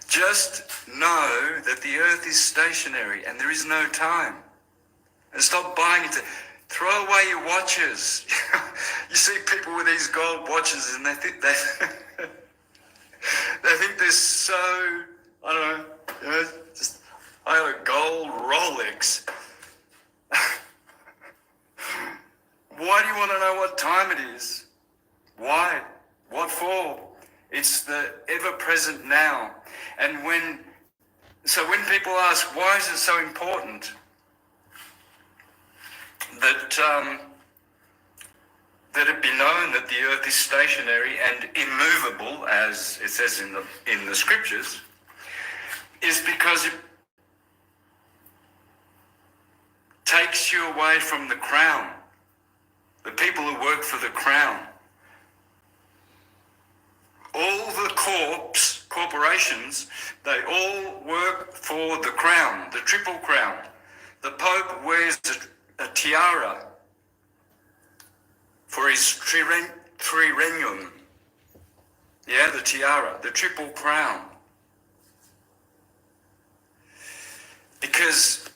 Just know that the earth is stationary and there is no time. And stop buying into. Throw away your watches. You see people with these gold watches and they think they're so, I don't know, just, I have a gold Rolex. Why do you want to know what time it is? Why? What for? It's the ever-present now. And when people ask, why is it so important that it be known that the earth is stationary and immovable, as it says in the scriptures, is because it takes you away from the crown, the people who work for the crown. All the corporations, they all work for the crown, the triple crown. The Pope wears a tiara for his trirennium. Yeah, the tiara, the triple crown. Because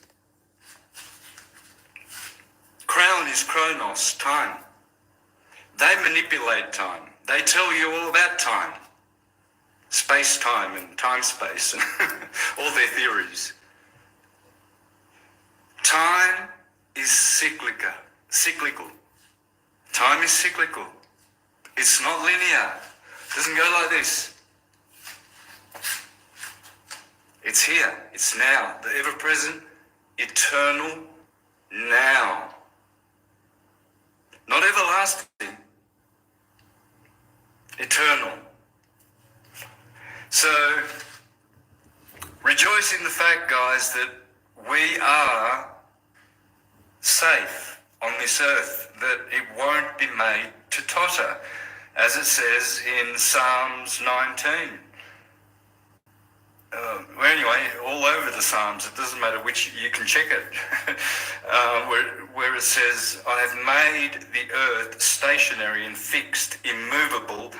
crown is Kronos, time. They manipulate time. They tell you all about time, space-time and time-space, and all their theories. Time is cyclical. Time is cyclical. It's not linear. It doesn't go like this. It's here. It's now. The ever-present, eternal now. Not everlasting. Eternal. So, rejoice us in the fact, guys, that we are safe on this earth, that it won't be made to totter, as it says in Psalms 19. Well, anyway, all over the Psalms, it doesn't matter which, you can check it, where it says, I have made the earth stationary and fixed, immovable,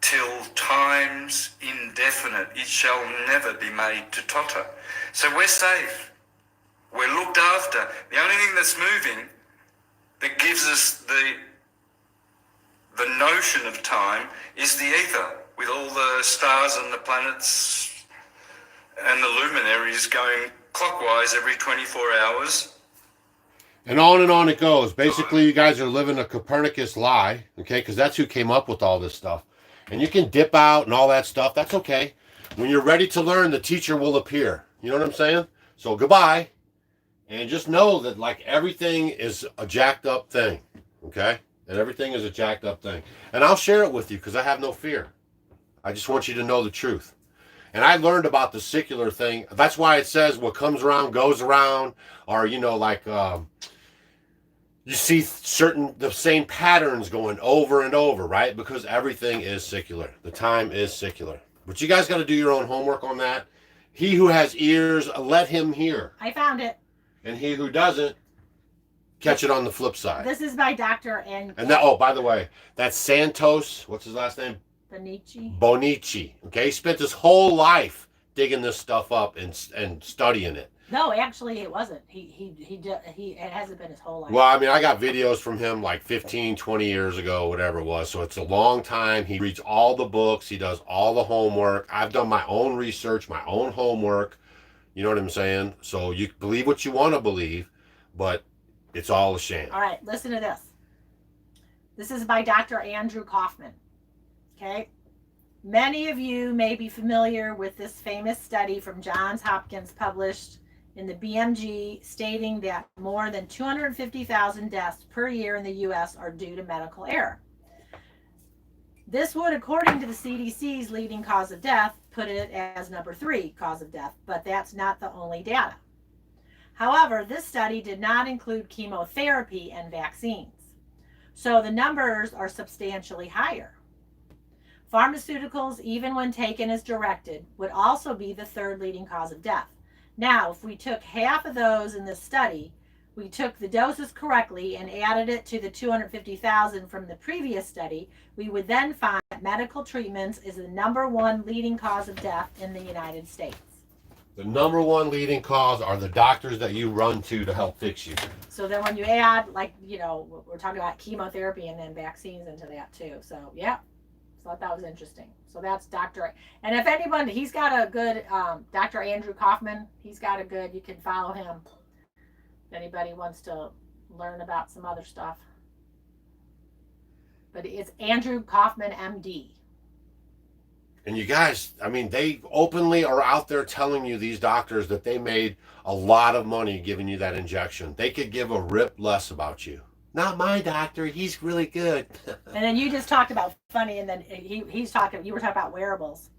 till times indefinite. It shall never be made to totter. So we're safe. We're looked after. The only thing that's moving, that gives us the notion of time, is the ether, with all the stars and the planets and the luminaries going clockwise every 24 hours. And on it goes. Basically, you guys are living a Copernicus lie, okay? Because that's who came up with all this stuff. And you can dip out and all that stuff. That's okay. When you're ready to learn, the teacher will appear. You know what I'm saying? So goodbye. And just know that, like, everything is a jacked up thing, okay? And everything is a jacked up thing. And I'll share it with you because I have no fear. I just want you to know the truth. And I learned about the secular thing. That's why it says what comes around goes around. Or, you know, like you see the same patterns going over and over, right? Because everything is secular. The time is secular. But you guys got to do your own homework on that. He who has ears, let him hear. I found it. And he who doesn't, catch it on the flip side. This is by Dr. And that, oh, by the way, that's Santos. What's his last name? Bonici. Okay, he spent his whole life digging this stuff up and studying it. No, actually, it wasn't. It hasn't been his whole life. Well, I mean, I got videos from him like 15, 20 years ago, whatever it was. So it's a long time. He reads all the books. He does all the homework. I've done my own research, my own homework. You know what I'm saying? So you believe what you want to believe, but it's all a sham. All right, listen to this. This is by Dr. Andrew Kaufman. Okay? Many of you may be familiar with this famous study from Johns Hopkins published in the BMG stating that more than 250,000 deaths per year in the U.S. are due to medical error. This would, according to the CDC's leading cause of death, put it as number 3 cause of death, but that's not the only data. However, this study did not include chemotherapy and vaccines, so the numbers are substantially higher. Pharmaceuticals, even when taken as directed, would also be the 3rd leading cause of death. Now, if we took half of those in this study, we took the doses correctly and added it to the 250,000 from the previous study, we would then find that medical treatments is the number 1 leading cause of death in the United States. The number 1 leading cause are the doctors that you run to help fix you. So then when you add, like, you know, we're talking about chemotherapy and then vaccines into that too. So, yeah. So I thought that was interesting. So that's Dr. And if anyone, he's got a good, Dr. Andrew Kaufman, he's got a good, you can follow him if anybody wants to learn about some other stuff. But it's Andrew Kaufman, MD. And you guys, I mean, they openly are out there telling you, these doctors, that they made a lot of money giving you that injection. They could give a rip less about you. Not my doctor, he's really good. And then you just talked about funny, and then he's talking, you were talking about wearables.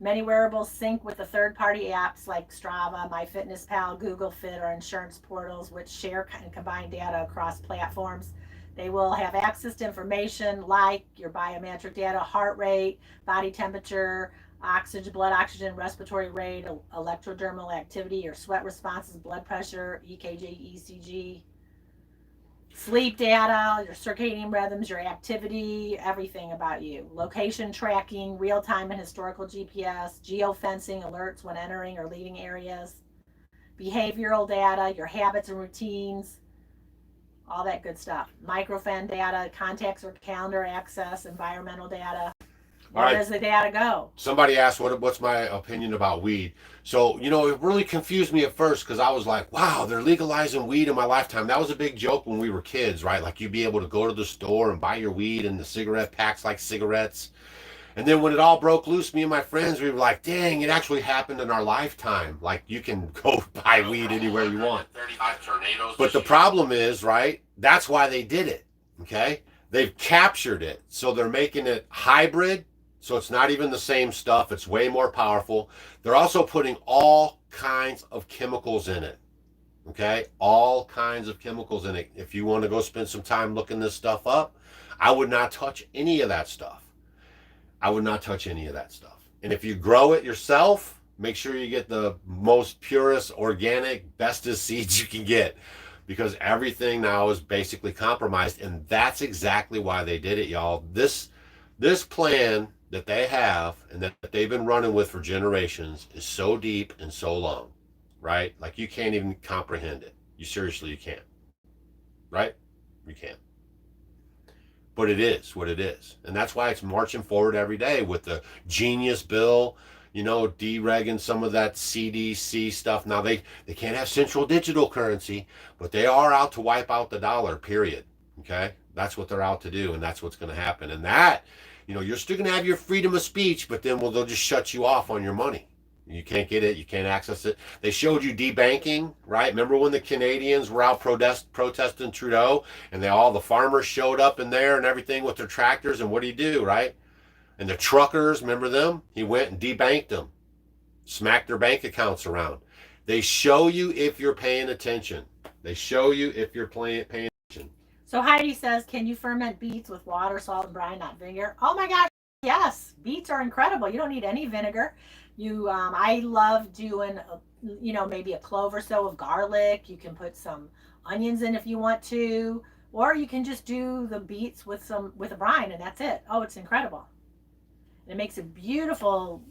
Many wearables sync with the third-party apps like Strava, MyFitnessPal, Google Fit, or insurance portals, which share and combine data across platforms. They will have access to information like your biometric data, heart rate, body temperature, oxygen, blood oxygen, respiratory rate, electrodermal activity, your sweat responses, blood pressure, EKG, ECG, sleep data, your circadian rhythms, your activity, everything about you. Location tracking, real-time and historical GPS, geofencing alerts when entering or leaving areas, behavioral data, your habits and routines, all that good stuff. Microfan data, contacts or calendar access, environmental data. Where does the data go? Somebody asked what's my opinion about weed. So, you know, it really confused me at first because I was like, wow, they're legalizing weed in my lifetime. That was a big joke when we were kids, right? Like, you'd be able to go to the store and buy your weed and the cigarette packs like cigarettes. And then when it all broke loose, me and my friends, we were like, dang, it actually happened in our lifetime. Like, you can go buy weed anywhere you want. 35 tornadoes. But the problem is, right, that's why they did it, okay? They've captured it. So they're making it hybrid So it's not even the same stuff. It's way more powerful. They're also putting all kinds of chemicals in it. Okay? All kinds of chemicals in it. If you want to go spend some time looking this stuff up, I would not touch any of that stuff. I would not touch any of that stuff. And if you grow it yourself, make sure you get the most purest, organic, bestest seeds you can get, because everything now is basically compromised. And that's exactly why they did it, y'all. This plan that they have and that they've been running with for generations is so deep and so long, right? Like you can't even comprehend it. You can't, right? You can't. But it is what it is. And that's why it's marching forward every day with the genius bill, deregging some of that CDC stuff. Now they can't have central digital currency, but they are out to wipe out the dollar, period. Okay? That's what they're out to do, and that's what's going to happen. And that, you're still going to have your freedom of speech, but then they'll just shut you off on your money. You can't get it. You can't access it. They showed you debanking, right? Remember when the Canadians were out protesting Trudeau, and all the farmers showed up in there and everything with their tractors, and what do, right? And the truckers, remember them? He went and debanked them, smacked their bank accounts around. They show you if you're paying attention. They show you if you're paying attention. So Heidi says, can you ferment beets with water, salt, and brine, not vinegar? Oh my gosh, yes. Beets are incredible. You don't need any vinegar. I love doing, maybe a clove or so of garlic. You can put some onions in if you want to, or you can just do the beets with a brine, and that's it. Oh, it's incredible. And it makes a beautiful,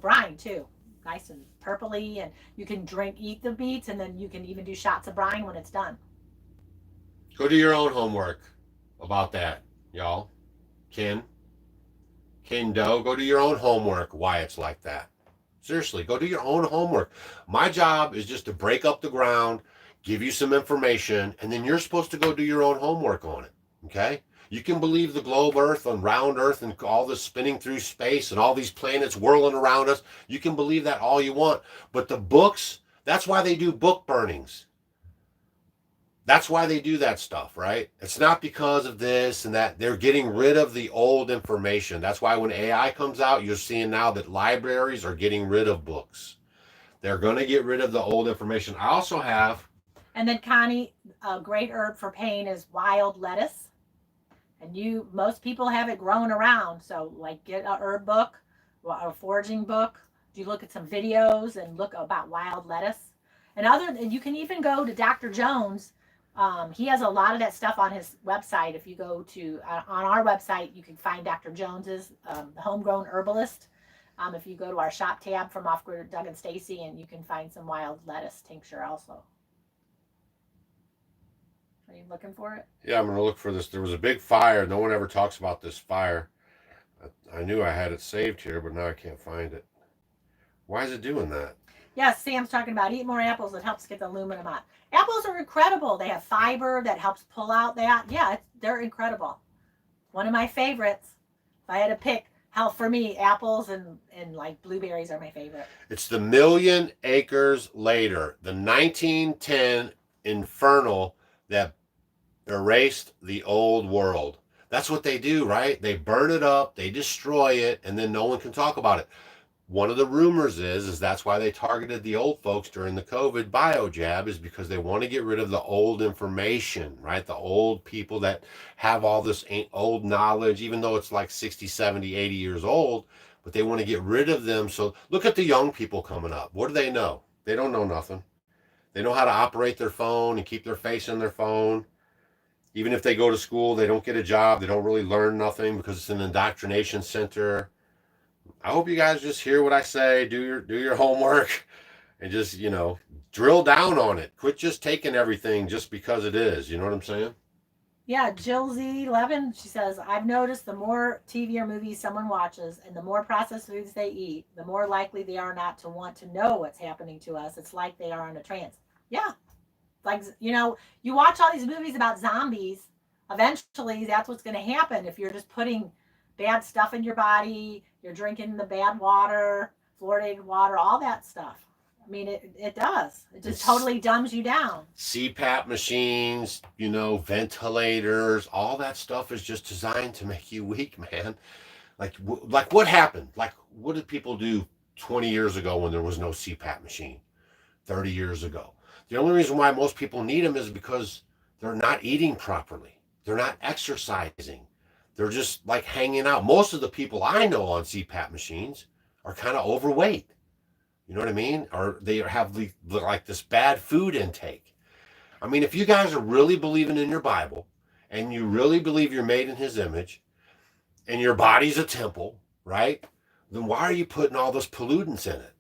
brine too. Nice and purpley, and you can eat the beets, and then you can even do shots of brine when it's done. Go do your own homework about that, y'all. Ken Doe, go do your own homework why it's like that. Seriously, go do your own homework. My job is just to break up the ground, give you some information, and then you're supposed to go do your own homework on it, okay? You can believe the globe Earth and round Earth and all this spinning through space and all these planets whirling around us. You can believe that all you want. But the books, that's why they do book burnings. That's why they do that stuff, right? It's not because of this and that. They're getting rid of the old information. That's why when AI comes out, you're seeing now that libraries are getting rid of books. They're going to get rid of the old information. I also have... And then, Connie, a great herb for pain is wild lettuce. And most people have it growing around. So, get a herb book, a foraging book. You look at some videos and look about wild lettuce. And you can even go to Dr. Jones. He has a lot of that stuff on his website. If you go to on our website, you can find Dr. Jones's the Homegrown Herbalist. If you go to our shop tab from Off Grid Doug and Stacy, and you can find some wild lettuce tincture also. Are you looking for it? Yeah, I'm going to look for this. There was a big fire. No one ever talks about this fire. I knew I had it saved here, but now I can't find it. Why is it doing that? Yes, Sam's talking about eat more apples. It helps get the aluminum out. Apples are incredible. They have fiber that helps pull out that. Yeah, they're incredible. One of my favorites. If I had to pick, for me, apples and blueberries are my favorite. It's the Million Acres Later, the 1910 Infernal that erased the old world. That's what they do, right? They burn it up, they destroy it, and then no one can talk about it. One of the rumors is that's why they targeted the old folks during the COVID bio jab, is because they want to get rid of the old information, right? The old people that have all this old knowledge, even though it's 60, 70, 80 years old, but they want to get rid of them. So look at the young people coming up. What do they know? They don't know nothing. They know how to operate their phone and keep their face in their phone. Even if they go to school, they don't get a job. They don't really learn nothing because it's an indoctrination center. I hope you guys just hear what I say, do your homework, and just, drill down on it. Quit just taking everything just because it is. You know what I'm saying? Yeah, Jill Z11, she says, I've noticed the more TV or movies someone watches and the more processed foods they eat, the more likely they are not to want to know what's happening to us. It's like they are in a trance. Yeah. You watch all these movies about zombies. Eventually, that's what's going to happen if you're just putting bad stuff in your body, you're drinking the bad water, fluoridated water, all that stuff. I mean, it does. It just totally dumbs you down. CPAP machines, ventilators, all that stuff is just designed to make you weak, man. Like what happened? Like, what did people do 20 years ago when there was no CPAP machine? 30 years ago. The only reason why most people need them is because they're not eating properly. They're not exercising. They're just like hanging out. Most of the people I know on CPAP machines are kind of overweight. You know what I mean? Or they have like this bad food intake. I mean, if you guys are really believing in your Bible and you really believe you're made in his image and your body's a temple, right? Then why are you putting all those pollutants in it?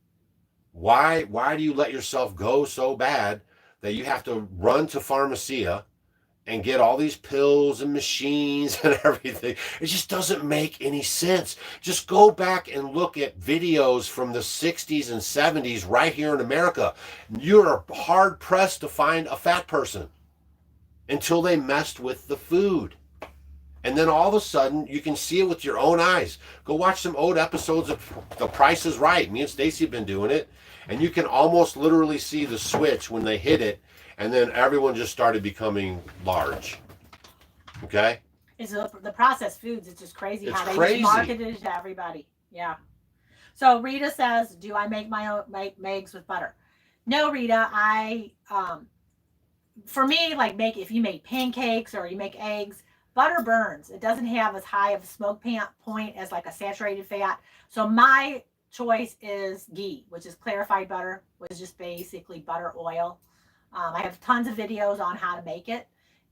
Why do you let yourself go so bad that you have to run to pharmacia and get all these pills and machines and everything? It just doesn't make any sense. Just go back and look at videos from the 60s and 70s right here in America. You're hard pressed to find a fat person until they messed with the food. And then all of a sudden, you can see it with your own eyes. Go watch some old episodes of The Price is Right. Me and Stacy have been doing it. And you can almost literally see the switch when they hit it. And then everyone just started becoming large. Okay? It's the processed foods. It's just crazy It's how they crazy. just marketed it to everybody. Yeah. So Rita says, do I make my eggs with butter? No, Rita. For me, like if you make pancakes or you make eggs, butter burns. It doesn't have as high of a smoke point as like a saturated fat. So my choice is ghee, which is clarified butter, which is just basically butter oil. I have tons of videos on how to make it.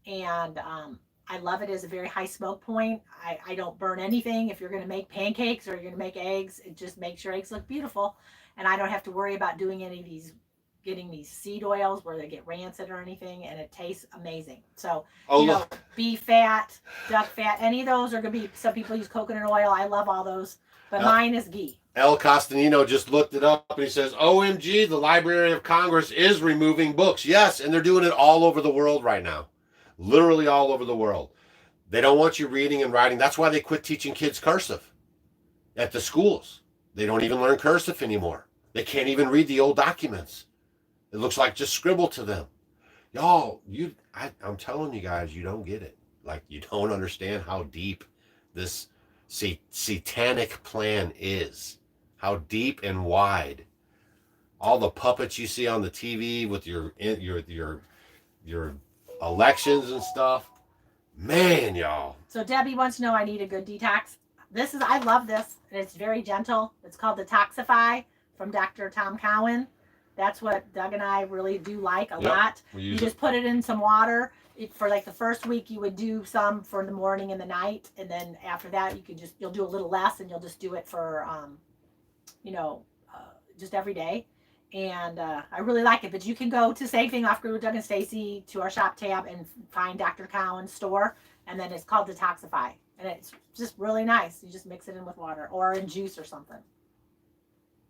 And I love it as a very high smoke point. I don't burn anything. If you're going to make pancakes or you're going to make eggs, it just makes your eggs look beautiful. And I don't have to worry about doing any of these, getting these seed oils where they get rancid or anything, and it tastes amazing. So, beef fat, duck fat, any of those are going to be, some people use coconut oil. I love all those, but mine is ghee. El Costanino just looked it up and he says, OMG, the Library of Congress is removing books. Yes, and they're doing it all over the world right now. Literally all over the world. They don't want you reading and writing. That's why they quit teaching kids cursive at the schools. They don't even learn cursive anymore. They can't even read the old documents. It looks like just scribble to them. Y'all, I'm telling you guys, you don't get it. Like, you don't understand how deep this satanic plan is. How deep and wide. All the puppets you see on the TV with your elections and stuff. Man, y'all. So Debbie wants to know, I need a good detox. I love this. And it's very gentle. It's called Detoxify from Dr. Tom Cowan. That's what Doug and I really do like a lot. You just put it in some water. For like the first week, you would do some for the morning and the night. And then after that, you'll do a little less and you'll just do it for, just every day. And I really like it. But you can go to Same Thing Off Grid with Doug and Stacy to our shop tab and find Dr. Cowan's store. And then it's called Detoxify. And it's just really nice. You just mix it in with water or in juice or something.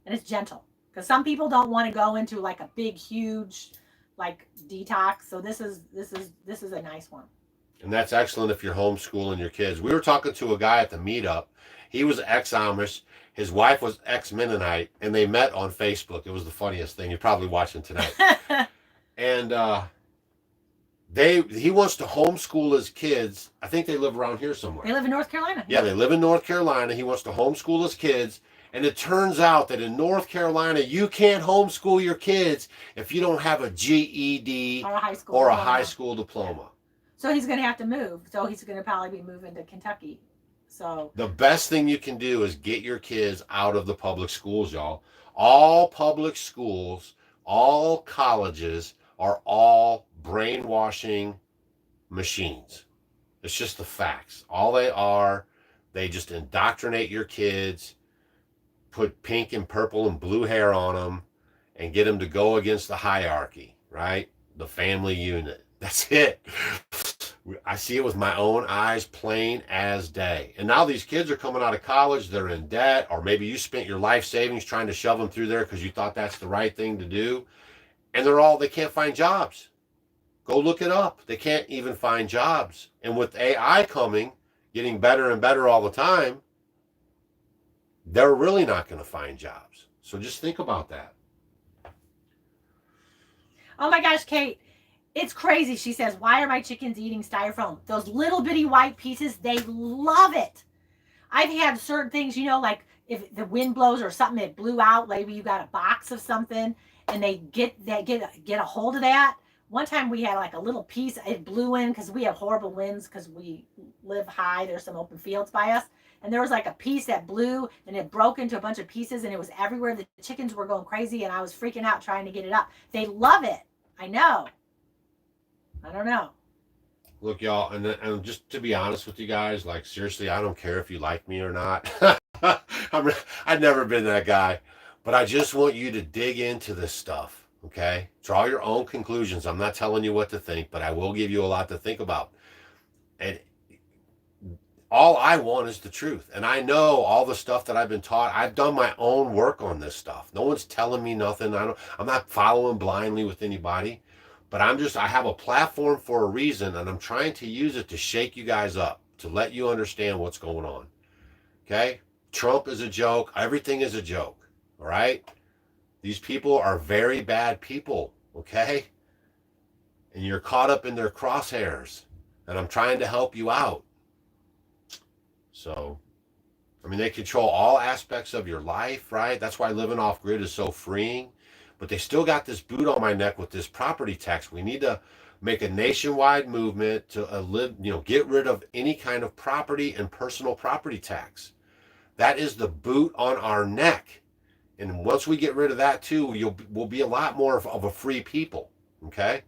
And it's gentle. Because some people don't want to go into like a big, huge, like detox. So this is a nice one. And that's excellent if you're homeschooling your kids. We were talking to a guy at the Meetup. He was ex-Amish. His wife was ex-Mennonite, and they met on Facebook. It was the funniest thing. You're probably watching tonight. And he wants to homeschool his kids. I think they live around here somewhere. They live in North Carolina. Yeah, they live in North Carolina. He wants to homeschool his kids. And it turns out that in North Carolina, you can't homeschool your kids if you don't have a GED or a high school diploma. So he's going to have to move. So he's going to probably be moving to Kentucky. So the best thing you can do is get your kids out of the public schools, y'all. All public schools, all colleges are all brainwashing machines. It's just the facts. All they are, they just indoctrinate your kids, put pink and purple and blue hair on them, and get them to go against the hierarchy, right? The family unit. That's it. I see it with my own eyes, plain as day. And now these kids are coming out of college, they're in debt, or maybe you spent your life savings trying to shove them through there because you thought that's the right thing to do. And they can't find jobs. Go look it up. They can't even find jobs. And with AI coming, getting better and better all the time, they're really not going to find jobs. So just think about that. Oh my gosh, Kate. It's crazy. She says, why are my chickens eating styrofoam? Those little bitty white pieces, they love it. I've had certain things, you know, like if the wind blows or something that blew out, maybe you got a box of something and they get a hold of that. One time we had like a little piece, it blew in because we have horrible winds because we live high. There's some open fields by us. And there was like a piece that blew and it broke into a bunch of pieces and it was everywhere. The chickens were going crazy and I was freaking out trying to get it up. They love it. I know. I don't know. Look, y'all, and just to be honest with you guys, like seriously, I don't care if you like me or not. I've never been that guy, but I just want you to dig into this stuff, okay? Draw your own conclusions. I'm not telling you what to think, but I will give you a lot to think about. And all I want is the truth. And I know all the stuff that I've been taught. I've done my own work on this stuff. No one's telling me nothing. I'm not following blindly with anybody. But I have a platform for a reason, and I'm trying to use it to shake you guys up, to let you understand what's going on. Okay? Trump is a joke. Everything is a joke. All right? These people are very bad people. Okay? And you're caught up in their crosshairs. And I'm trying to help you out. So, I mean, they control all aspects of your life, right? That's why living off grid is so freeing. But they still got this boot on my neck with this property tax. We need to make a nationwide movement to get rid of any kind of property and personal property tax. That is the boot on our neck. And once we get rid of that too, we'll be a lot more of a free people. Okay?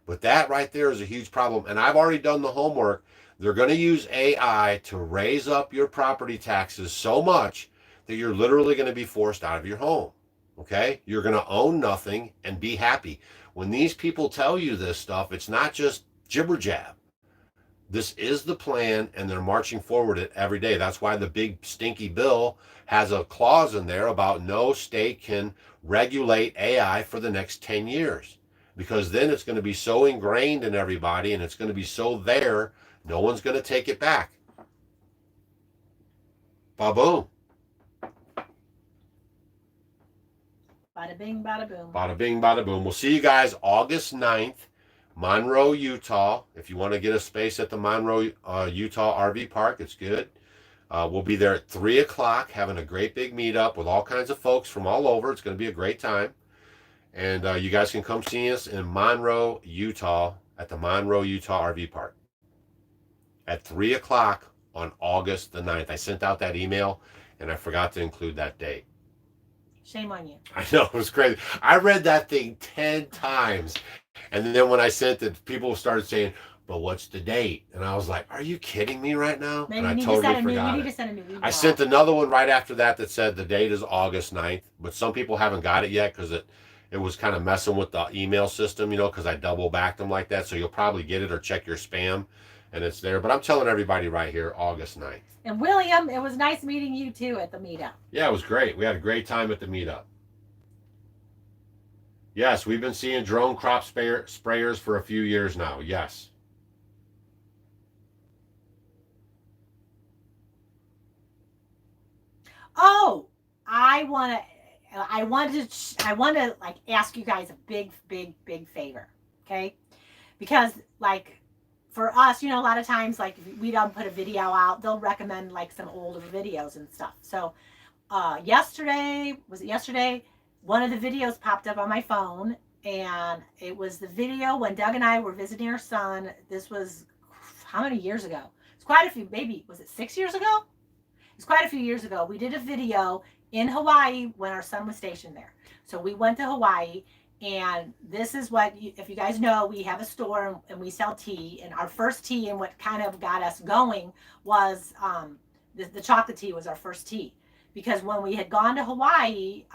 But that right there is a huge problem. And I've already done the homework. They're going to use AI to raise up your property taxes so much that you're literally going to be forced out of your home. Okay? You're going to own nothing and be happy. When these people tell you this stuff, it's not just jibber jab. This is the plan, and they're marching forward it every day. That's why the big stinky bill has a clause in there about no state can regulate AI for the next 10 years. Because then it's going to be so ingrained in everybody, and it's going to be so there, no one's going to take it back. Ba-boom. Bada bing, bada boom. Bada bing, bada boom. We'll see you guys August 9th, Monroe, Utah. If you want to get a space at the Monroe, Utah RV Park, it's good. We'll be there at 3 o'clock having a great big meetup with all kinds of folks from all over. It's going to be a great time. And you guys can come see us in Monroe, Utah at the Monroe, Utah RV Park at 3 o'clock on August the 9th. I sent out that email and I forgot to include that date. Shame on you. I know, it was crazy. I read that thing 10 times. And then when I sent it, people started saying, but what's the date? And I was like, are you kidding me right now? Maybe and I you need totally to send forgot you need it. to send a new email. I sent another one right after that said the date is August 9th. But some people haven't got it yet because it was kind of messing with the email system, because I double backed them like that. So you'll probably get it or check your spam and it's there. But I'm telling everybody right here, August 9th. And William, it was nice meeting you too at the meetup. Yeah, it was great. We had a great time at the meetup. Yes, we've been seeing drone crop sprayers for a few years now. Yes. Oh, I want to like ask you guys a big favor, okay? Because like for us, a lot of times like if we don't put a video out, they'll recommend like some older videos and stuff. So yesterday, one of the videos popped up on my phone, and it was the video when Doug and I were visiting our son. This was how many years ago? It's quite a few, maybe, was it 6 years ago? It's quite a few years ago. We did a video in Hawaii when our son was stationed there. So we went to Hawaii, and this is what, if you guys know, we have a store and we sell tea. And our first tea, and what kind of got us going was the chocolate tea was our first tea. Because when we had gone to Hawaii,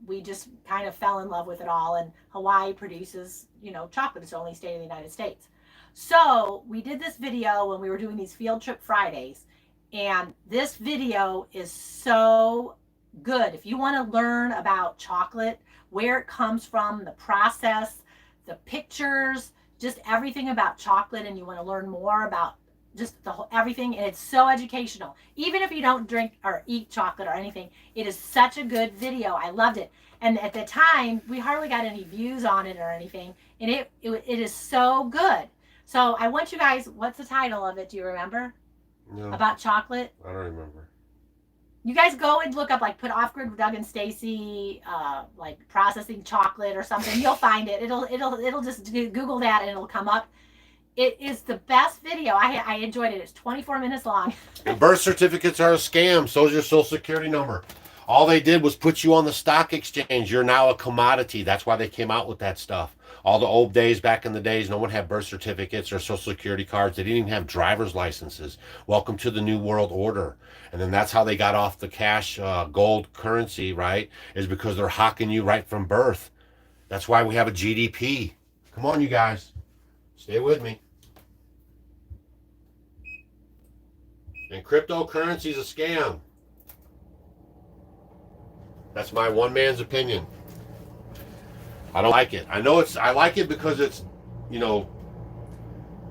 we just kind of fell in love with it all. And Hawaii produces, chocolate. It's the only state in the United States. So we did this video when we were doing these field trip Fridays. And this video is so good. If you want to learn about chocolate, where it comes from, the process, the pictures, just everything about chocolate, and you want to learn more about just the whole everything, and it's so educational. Even if you don't drink or eat chocolate or anything, it is such a good video. I loved it. And at the time, we hardly got any views on it or anything, and it is so good. So I want you guys, what's the title of it? Do you remember? No, About chocolate? I don't remember. You guys go and look up, like, put off-grid with Doug and Stacy, like processing chocolate or something. You'll find it. It'll just Google that and it'll come up. It is the best video. I enjoyed it. It's 24 minutes long. And birth certificates are a scam. So is your social security number. All they did was put you on the stock exchange. You're now a commodity. That's why they came out with that stuff. All the old days, back in the days, no one had birth certificates or social security cards. They didn't even have driver's licenses. Welcome to the new world order. And then that's how they got off the cash gold currency, right? Is because they're hawking you right from birth. That's why we have a GDP. Come on, you guys. Stay with me. And cryptocurrency is a scam. That's my one man's opinion. I don't like it. I like it because it's, you know,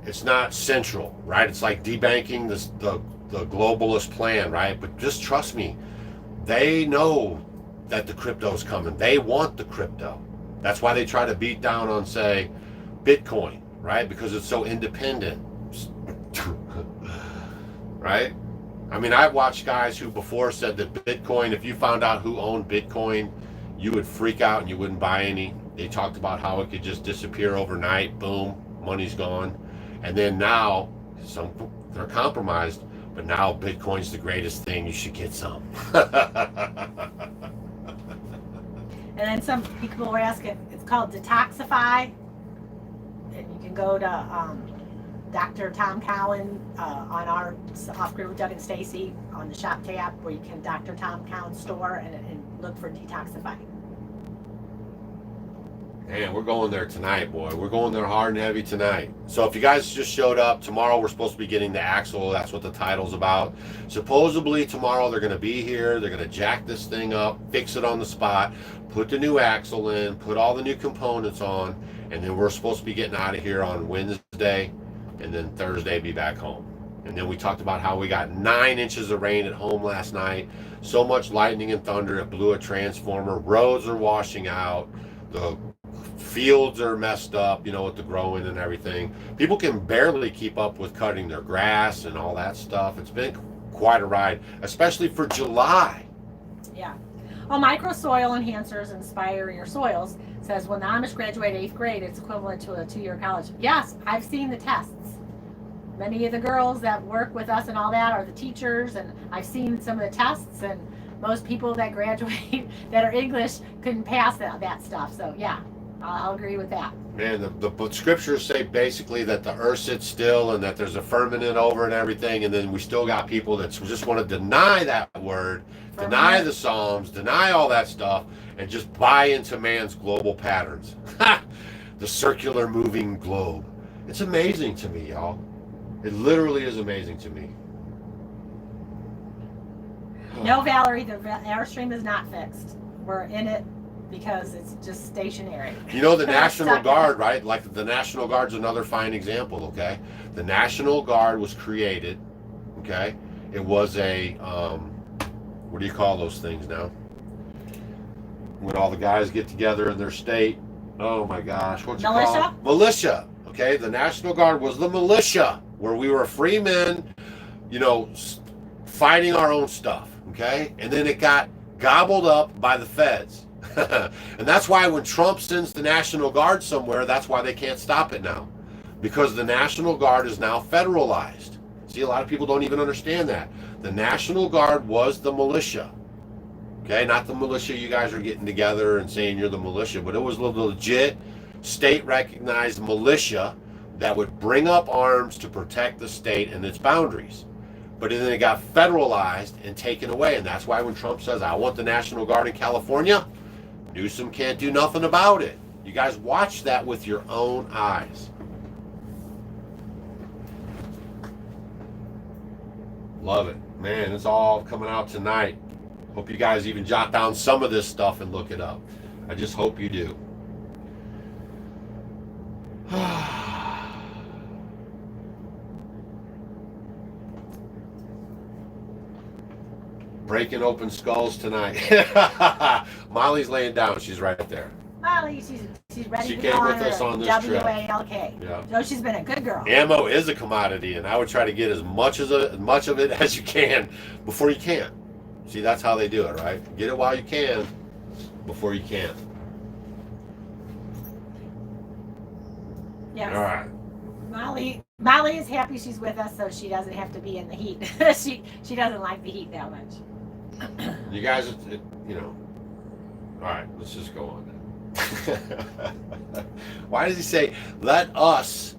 it's not central, right? It's like debanking the globalist plan, right? But just trust me, they know that the crypto's coming. They want the crypto. That's why they try to beat down on, say, Bitcoin, right? Because it's so independent, right? I mean, I've watched guys who before said that Bitcoin, if you found out who owned Bitcoin, you would freak out and you wouldn't buy any. They talked about how it could just disappear overnight. Boom, money's gone. And then now, they're compromised, but now Bitcoin's the greatest thing. You should get some. And then some people were asking, it's called Detoxify. And you can go to Dr. Tom Cowan on our Off-Grid with Doug and Stacy on the shop tab, where you can Dr. Tom Cowan store and look for Detoxify. Man, we're going there tonight, boy. We're going there hard and heavy tonight. So if you guys just showed up, tomorrow we're supposed to be getting the axle. That's what the title's about. Supposedly tomorrow they're going to be here. They're going to jack this thing up, fix it on the spot, put the new axle in, put all the new components on, and then we're supposed to be getting out of here on Wednesday, and then Thursday be back home. And then we talked about how we got 9 inches of rain at home last night. So much lightning and thunder, it blew a transformer. Roads are washing out. The fields are messed up, you know, with the growing and everything. People can barely keep up with cutting their grass and all that stuff. It's been quite a ride, especially for July. Yeah. Well, Micro Soil Enhancers Inspire Your Soils says when the Amish graduate 8th grade, it's equivalent to a 2-year college. Yes, I've seen the tests. Many of the girls that work with us and all that are the teachers, and I've seen some of the tests, and most people that graduate that are English couldn't pass that stuff. So yeah, I'll agree with that. Man, the scriptures say basically that the earth sits still and that there's a firmament over and everything, and then we still got people that just want to deny that word, deny the Psalms, deny all that stuff, and just buy into man's global patterns. The circular moving globe. It's amazing to me, y'all. It literally is amazing to me. No, Valerie, the Airstream is not fixed. We're in it because it's just stationary. You know, the National Guard, right? Like the National Guard's another fine example, okay? The National Guard was created, okay? It was a, what do you call those things now? When all the guys get together in their state. Oh my gosh, what's it called? Militia, okay? The National Guard was the militia, where we were free men, you know, fighting our own stuff, okay? And then it got gobbled up by the feds. And that's why when Trump sends the National Guard somewhere, that's why they can't stop it now. Because the National Guard is now federalized. See, a lot of people don't even understand that. The National Guard was the militia. Okay, not the militia you guys are getting together and saying you're the militia, but it was a legit state-recognized militia that would bring up arms to protect the state and its boundaries. But then it got federalized and taken away, and that's why when Trump says, I want the National Guard in California, Newsom can't do nothing about it. You guys watch that with your own eyes. Love it. Man, it's all coming out tonight. Hope you guys even jot down some of this stuff and look it up. I just hope you do. Breaking open skulls tonight. Molly's laying down. She's right there. Molly, she's ready She to came go with on us her on this trip. WALK. Yeah. So she's been a good girl. Ammo is a commodity, and I would try to get as much of it as you can before you can. See, that's how they do it, right? Get it while you can, before you can't. Yes. All right. Molly is happy she's with us, so she doesn't have to be in the heat. she doesn't like the heat that much. You guys, you know. All right, let's just go on then. Why does he say, let us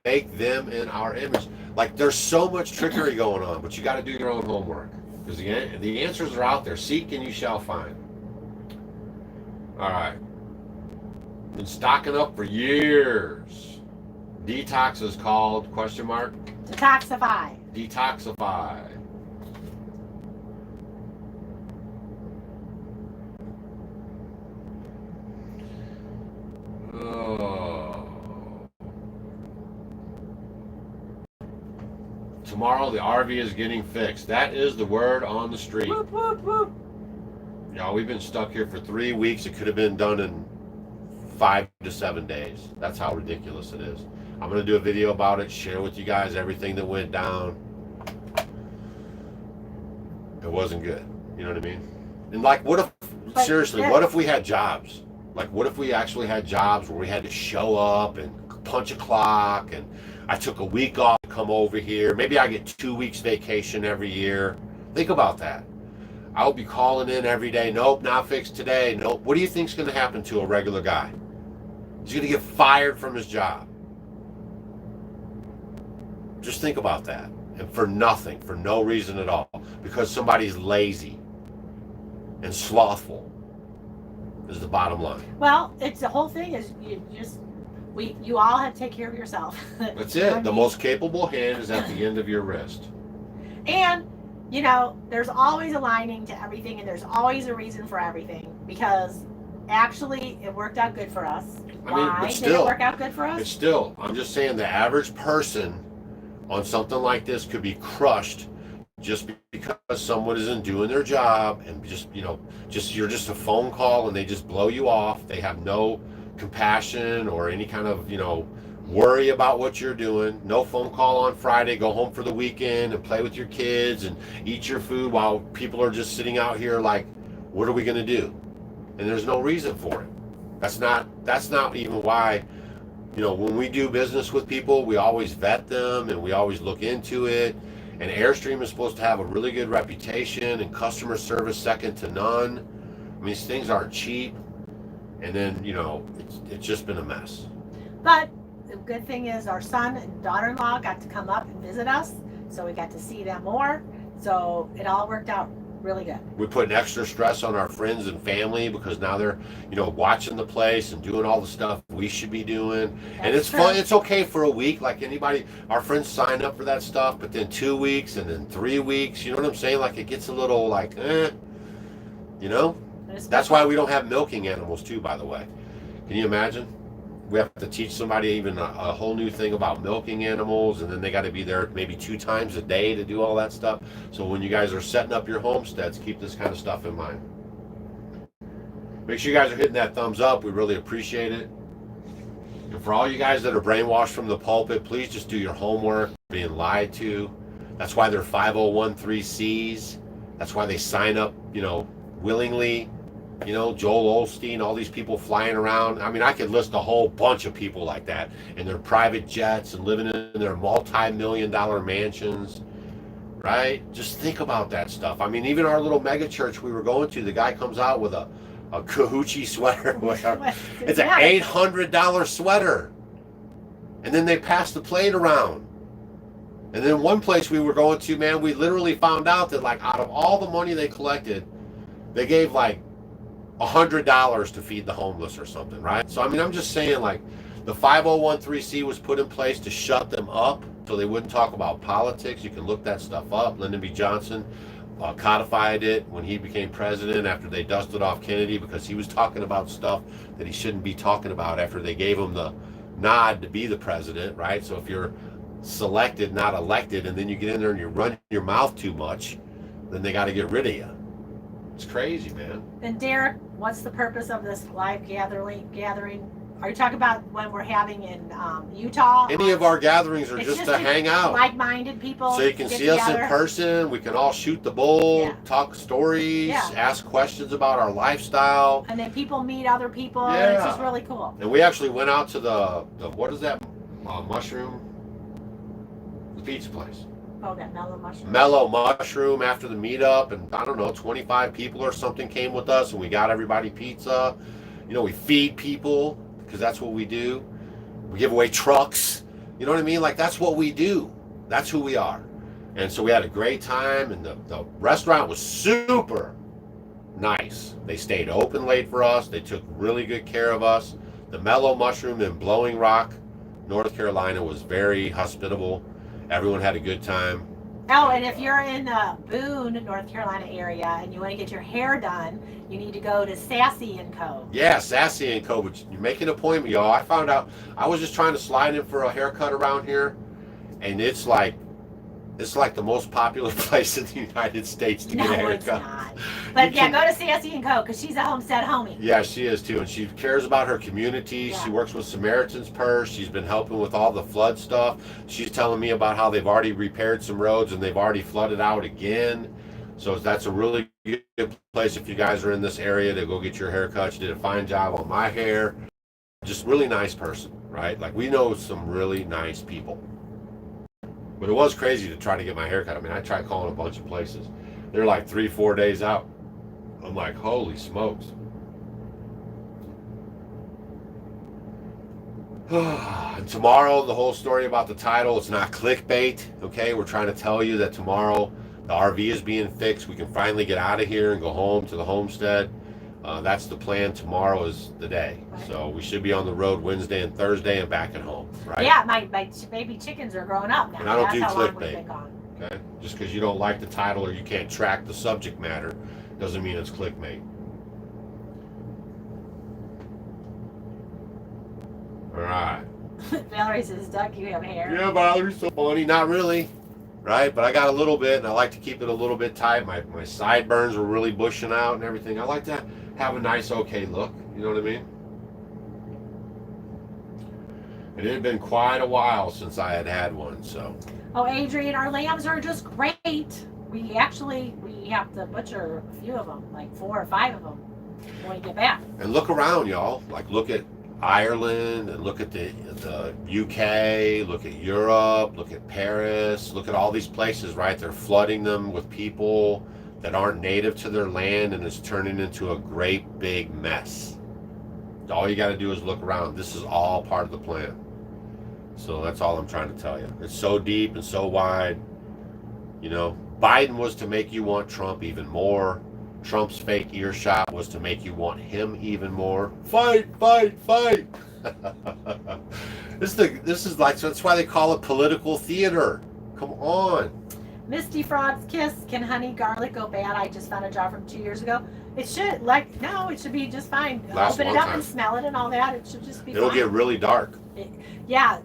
make them in our image? Like, there's so much trickery going on, but you got to do your own homework. Because the answers are out there. Seek and you shall find. All right. Been stocking up for years. Detox is called, question mark? Detoxify. Detoxify. Oh. Tomorrow the RV is getting fixed. That is the word on the street. Whoop, whoop, whoop. Yeah, we've been stuck here for 3 weeks. It could have been done in 5 to 7 days. That's how ridiculous it is. I'm going to do a video about it, share with you guys everything that went down. It wasn't good. You know what I mean? And like, what if, seriously, what if we had jobs? Like, what if we actually had jobs where we had to show up and punch a clock, and I took a week off to come over here. Maybe I get 2 weeks vacation every year. Think about that. I'll be calling in every day. Nope, not fixed today. Nope. What do you think's going to happen to a regular guy? He's going to get fired from his job. Just think about that. And for nothing, for no reason at all. Because somebody's lazy and slothful is the bottom line. Well, it's the whole thing is you all have to take care of yourself. That's it. The most capable hand is at the end of your wrist. And, you know, there's always a lining to everything, and there's always a reason for everything, because actually it worked out good for us. Why did it work out good for us? It's still, I'm just saying, the average person on something like this could be crushed just because someone isn't doing their job, and just, you know, you're just a phone call and they just blow you off. They have no compassion or any kind of, you know, worry about what you're doing. No phone call on Friday, go home for the weekend and play with your kids and eat your food while people are just sitting out here like, what are we going to do? And there's no reason for it. That's not even why, you know, when we do business with people, we always vet them and we always look into it. And Airstream is supposed to have a really good reputation and customer service second to none. I mean, these things aren't cheap. And then, you know, it's just been a mess. But the good thing is our son and daughter-in-law got to come up and visit us, so we got to see them more. So it all worked out really good. We put an extra stress on our friends and family because now they're, you know, watching the place and doing all the stuff we should be doing. And it's fun. It's okay for a week, like anybody. Our friends sign up for that stuff, but then 2 weeks and then 3 weeks. You know what I'm saying? Like, it gets a little like, you know. That's why we don't have milking animals too, by the way. Can you imagine? We have to teach somebody even a whole new thing about milking animals, and then they got to be there maybe 2 times a day to do all that stuff. So when you guys are setting up your homesteads, keep this kind of stuff in mind. Make sure you guys are hitting that thumbs up. We really appreciate it. And for all you guys that are brainwashed from the pulpit, please just do your homework. Being lied to. That's why they're 501(c)(3)s. That's why they sign up, you know, willingly. You know, Joel Osteen, all these people flying around. I mean, I could list a whole bunch of people like that in their private jets and living in their multi-million-dollar mansions, right? Just think about that stuff. I mean, even our little mega church we were going to, the guy comes out with a Kahuchi sweater. It's an $800 sweater. And then they pass the plate around. And then one place we were going to, man, we literally found out that, like, out of all the money they collected, they gave, like, $100 to feed the homeless or something, right? So, I mean, I'm just saying, like, the 501(c) was put in place to shut them up so they wouldn't talk about politics. You can look that stuff up. Lyndon B. Johnson codified it when he became president after they dusted off Kennedy because he was talking about stuff that he shouldn't be talking about after they gave him the nod to be the president, right? So if you're selected, not elected, and then you get in there and you run your mouth too much, then they got to get rid of you. It's crazy, man. And Derek, what's the purpose of this live gathering? Are you talking about when we're having in Utah? Any of our gatherings are It's just to hang out. Like-minded people. So you can get see us in together. person. We can all shoot the bull, Yeah. talk stories, Yeah. ask questions about our lifestyle. And then people meet other people. And it's just Yeah. really cool. And we actually went out to the what is that mushroom? The pizza place. Oh, that mellow mushroom. Mellow Mushroom after the meetup, and I don't know, 25 people or something came with us, and we got everybody pizza. You know, we feed people because that's what we do. We give away trucks. You know what I mean? Like, that's what we do. That's who we are. And so we had a great time, and the restaurant was super nice. They stayed open late for us. They took really good care of us. The Mellow Mushroom in Blowing Rock, North Carolina was very hospitable. Everyone had a good time. Oh, and if you're in the Boone, North Carolina area and you want to get your hair done, you need to go to Sassy & Co. Yeah, Sassy & Co. But you make an appointment, y'all. I found out, I was just trying to slide in for a haircut around here, and it's like the most popular place in the United States to get a haircut. It's not. But yeah, go to Sassy & Co. because she's a Homestead homie. Yeah, she is too, and she cares about her community. Yeah. She works with Samaritan's Purse. She's been helping with all the flood stuff. She's telling me about how they've already repaired some roads and they've already flooded out again. So that's a really good place if you guys are in this area to go get your hair cut. She did a fine job on my hair. Just really nice person, right? Like, we know some really nice people. But it was crazy to try to get my hair cut. I mean, I tried calling a bunch of places. They're like 3-4 days out. I'm like, holy smokes. And tomorrow, the whole story about the title, it's not clickbait, okay? We're trying to tell you that tomorrow the RV is being fixed. We can finally get out of here and go home to the homestead. That's the plan. Tomorrow is the day. Right. So we should be on the road Wednesday and Thursday and back at home, right? Yeah, my baby chickens are growing up now. And I don't That's do how long we've clickbait. been gone. Okay? Just because you don't like the title or you can't track the subject matter doesn't mean it's clickbait. All right. Valerie says, Doug, you have hair. Yeah, Valerie's so funny. Not really, right? But I got a little bit, and I like to keep it a little bit tight. My sideburns were really bushing out and everything. I like to have a nice, okay look. You know what I mean? And it had been quite a while since I had one, so. Oh, Adrian, our lambs are just great. We have to butcher a few of them, like 4 or 5 of them when we get back. And look around, y'all. Like, look at Ireland, and look at the UK, look at Europe, look at Paris, look at all these places, right? They're flooding them with people that aren't native to their land, and it's turning into a great big mess. All you got to do is look around. This is all part of the plan. So that's all I'm trying to tell you. It's so deep and so wide. You know, Biden was to make you want Trump even more. Trump's fake earshot was to make you want him even more. Fight, fight, fight. This is like, so that's why they call it political theater. Come on. Misty Frog's Kiss. Can honey garlic go bad? I just found a jar from 2 years ago. It should, no, it should be just fine. Last Open it long up time. and smell it and all that. It should just be It'll fine. get really dark. Yeah,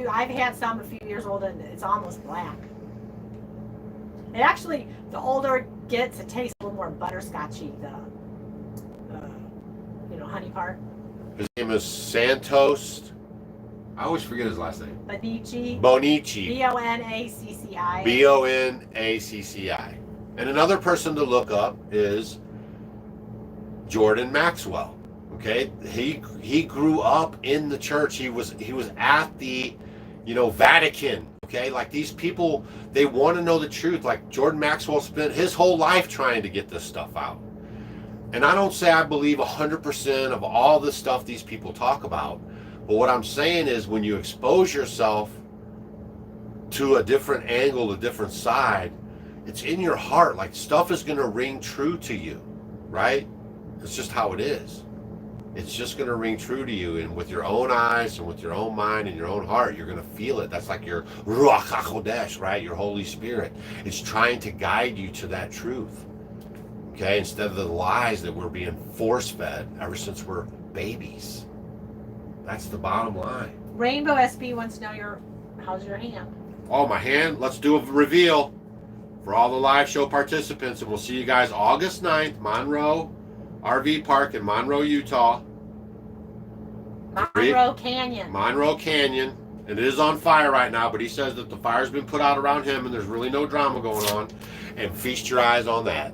I've had some a few years old and it's almost black. It actually, the older it gets, it tastes a little more butterscotchy, the honey part. His name is Santos. I always forget his last name. Bonici. Bonacci. Bonacci. Bonacci. And another person to look up is Jordan Maxwell. Okay, he grew up in the church. He was at the, Vatican. Okay, like these people, they want to know the truth. Like Jordan Maxwell spent his whole life trying to get this stuff out. And I don't say I believe 100% of all the stuff these people talk about. But what I'm saying is when you expose yourself to a different angle, a different side, it's in your heart. Like stuff is going to ring true to you, right? It's just how it is. It's just going to ring true to you, and with your own eyes and with your own mind and your own heart, you're going to feel it. That's like your Ruach HaKodesh, right? Your Holy Spirit. It's trying to guide you to that truth, okay? Instead of the lies that we're being force-fed ever since we're babies. That's the bottom line. Rainbow SB wants to know how's your hand? Oh, my hand? Let's do a reveal for all the live show participants, and we'll see you guys August 9th, Monroe RV Park in Monroe, Utah. Monroe Canyon. Monroe Canyon. And it is on fire right now, but he says that the fire's been put out around him and there's really no drama going on. And feast your eyes on that.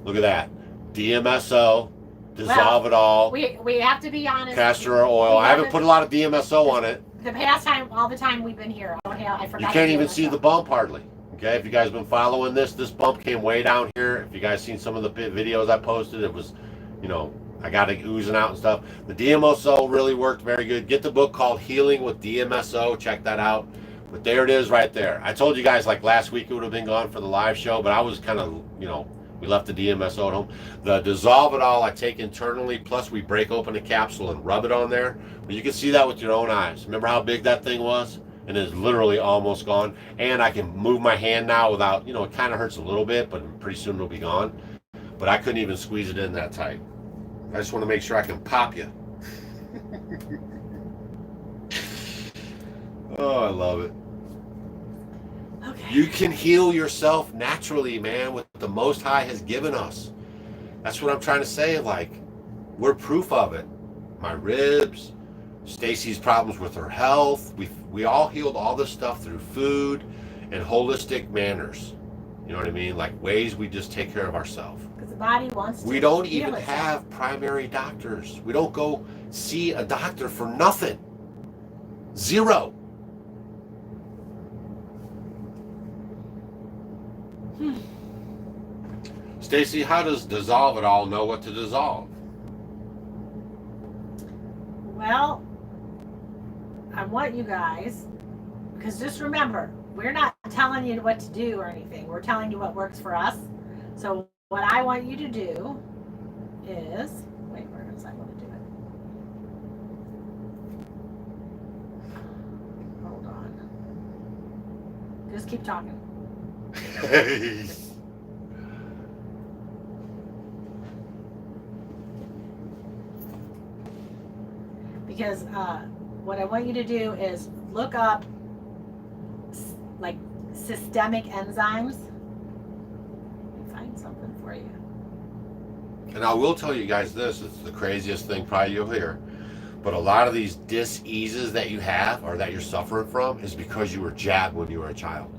Look at that. DMSO, dissolve it all. We have to be honest. Castor oil. I haven't put a lot of DMSO on it. The past time, all the time we've been here, I forgot. You can't even see the bump hardly. Okay, if you guys have been following this bump came way down here. If you guys seen some of the videos I posted, it was, you know, I got it oozing out and stuff. The DMSO really worked very good. Get the book called Healing with DMSO. Check that out. But there it is right there. I told you guys like last week it would have been gone for the live show, but I was kind of, you know, we left the DMSO at home. The dissolve it all I take internally, plus we break open a capsule and rub it on there. But you can see that with your own eyes. Remember how big that thing was? And it's literally almost gone. And I can move my hand now without, you know, it kind of hurts a little bit, but pretty soon it'll be gone. But I couldn't even squeeze it in that tight. I just want to make sure I can pop you. Oh, I love it. Okay. You can heal yourself naturally, man, what the Most High has given us. That's what I'm trying to say. Like, we're proof of it. My ribs, Stacy's problems with her health. We all healed all this stuff through food and holistic manners. You know what I mean? Like ways we just take care of ourselves. Because the body wants to. We don't heal even itself. have primary doctors. We don't go see a doctor for nothing. Zero. Stacy, how does dissolve it all know what to dissolve? Well, I want you guys, because just remember, we're not telling you what to do or anything. We're telling you what works for us. So what I want you to do is, wait, where does I want to do it? Hold on. Just keep talking. Because what I want you to do is look up like systemic enzymes. Let me find something for you. And I will tell you guys this, it's the craziest thing probably you'll hear. But a lot of these diseases that you have or that you're suffering from is because you were jabbed when you were a child.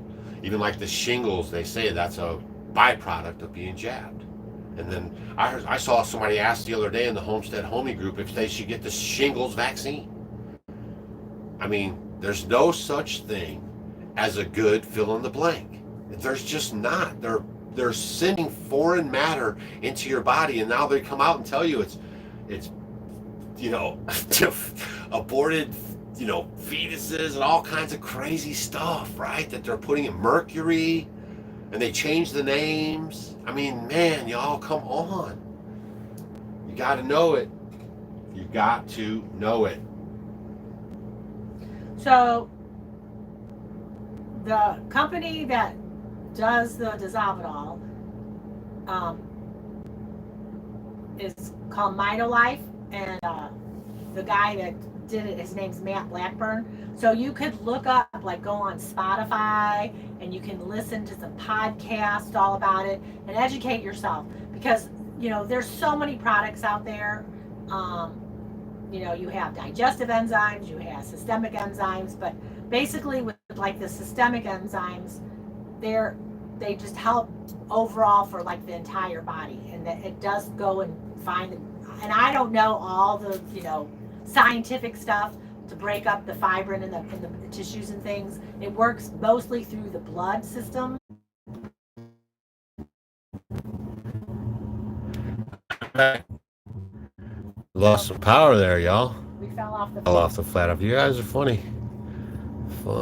Even like the shingles, they say that's a byproduct of being jabbed. And then I saw somebody ask the other day in the Homestead Homie group if they should get the shingles vaccine. I mean, there's no such thing as a good fill in the blank. There's just not. They're sending foreign matter into your body, and now they come out and tell you it's you know, aborted, you know, fetuses and all kinds of crazy stuff, right? That they're putting in mercury, and they change the names. I mean, man, y'all, come on. You got to know it. You got to know it. So the company that does the dissolve it all is called Meetup, and the guy that did it, his name's Matt Blackburn. So you could look up, like go on Spotify, and you can listen to some podcasts all about it and educate yourself, because you know there's so many products out there. You know, you have digestive enzymes, you have systemic enzymes, but basically with like the systemic enzymes, they just help overall for like the entire body, and that it does go and find, and I don't know all the, you know, scientific stuff to break up the fibrin in the tissues and things. It works mostly through the blood system. Lost some power there, y'all. We fell off the Fell off the flat. You guys are funny. Fun.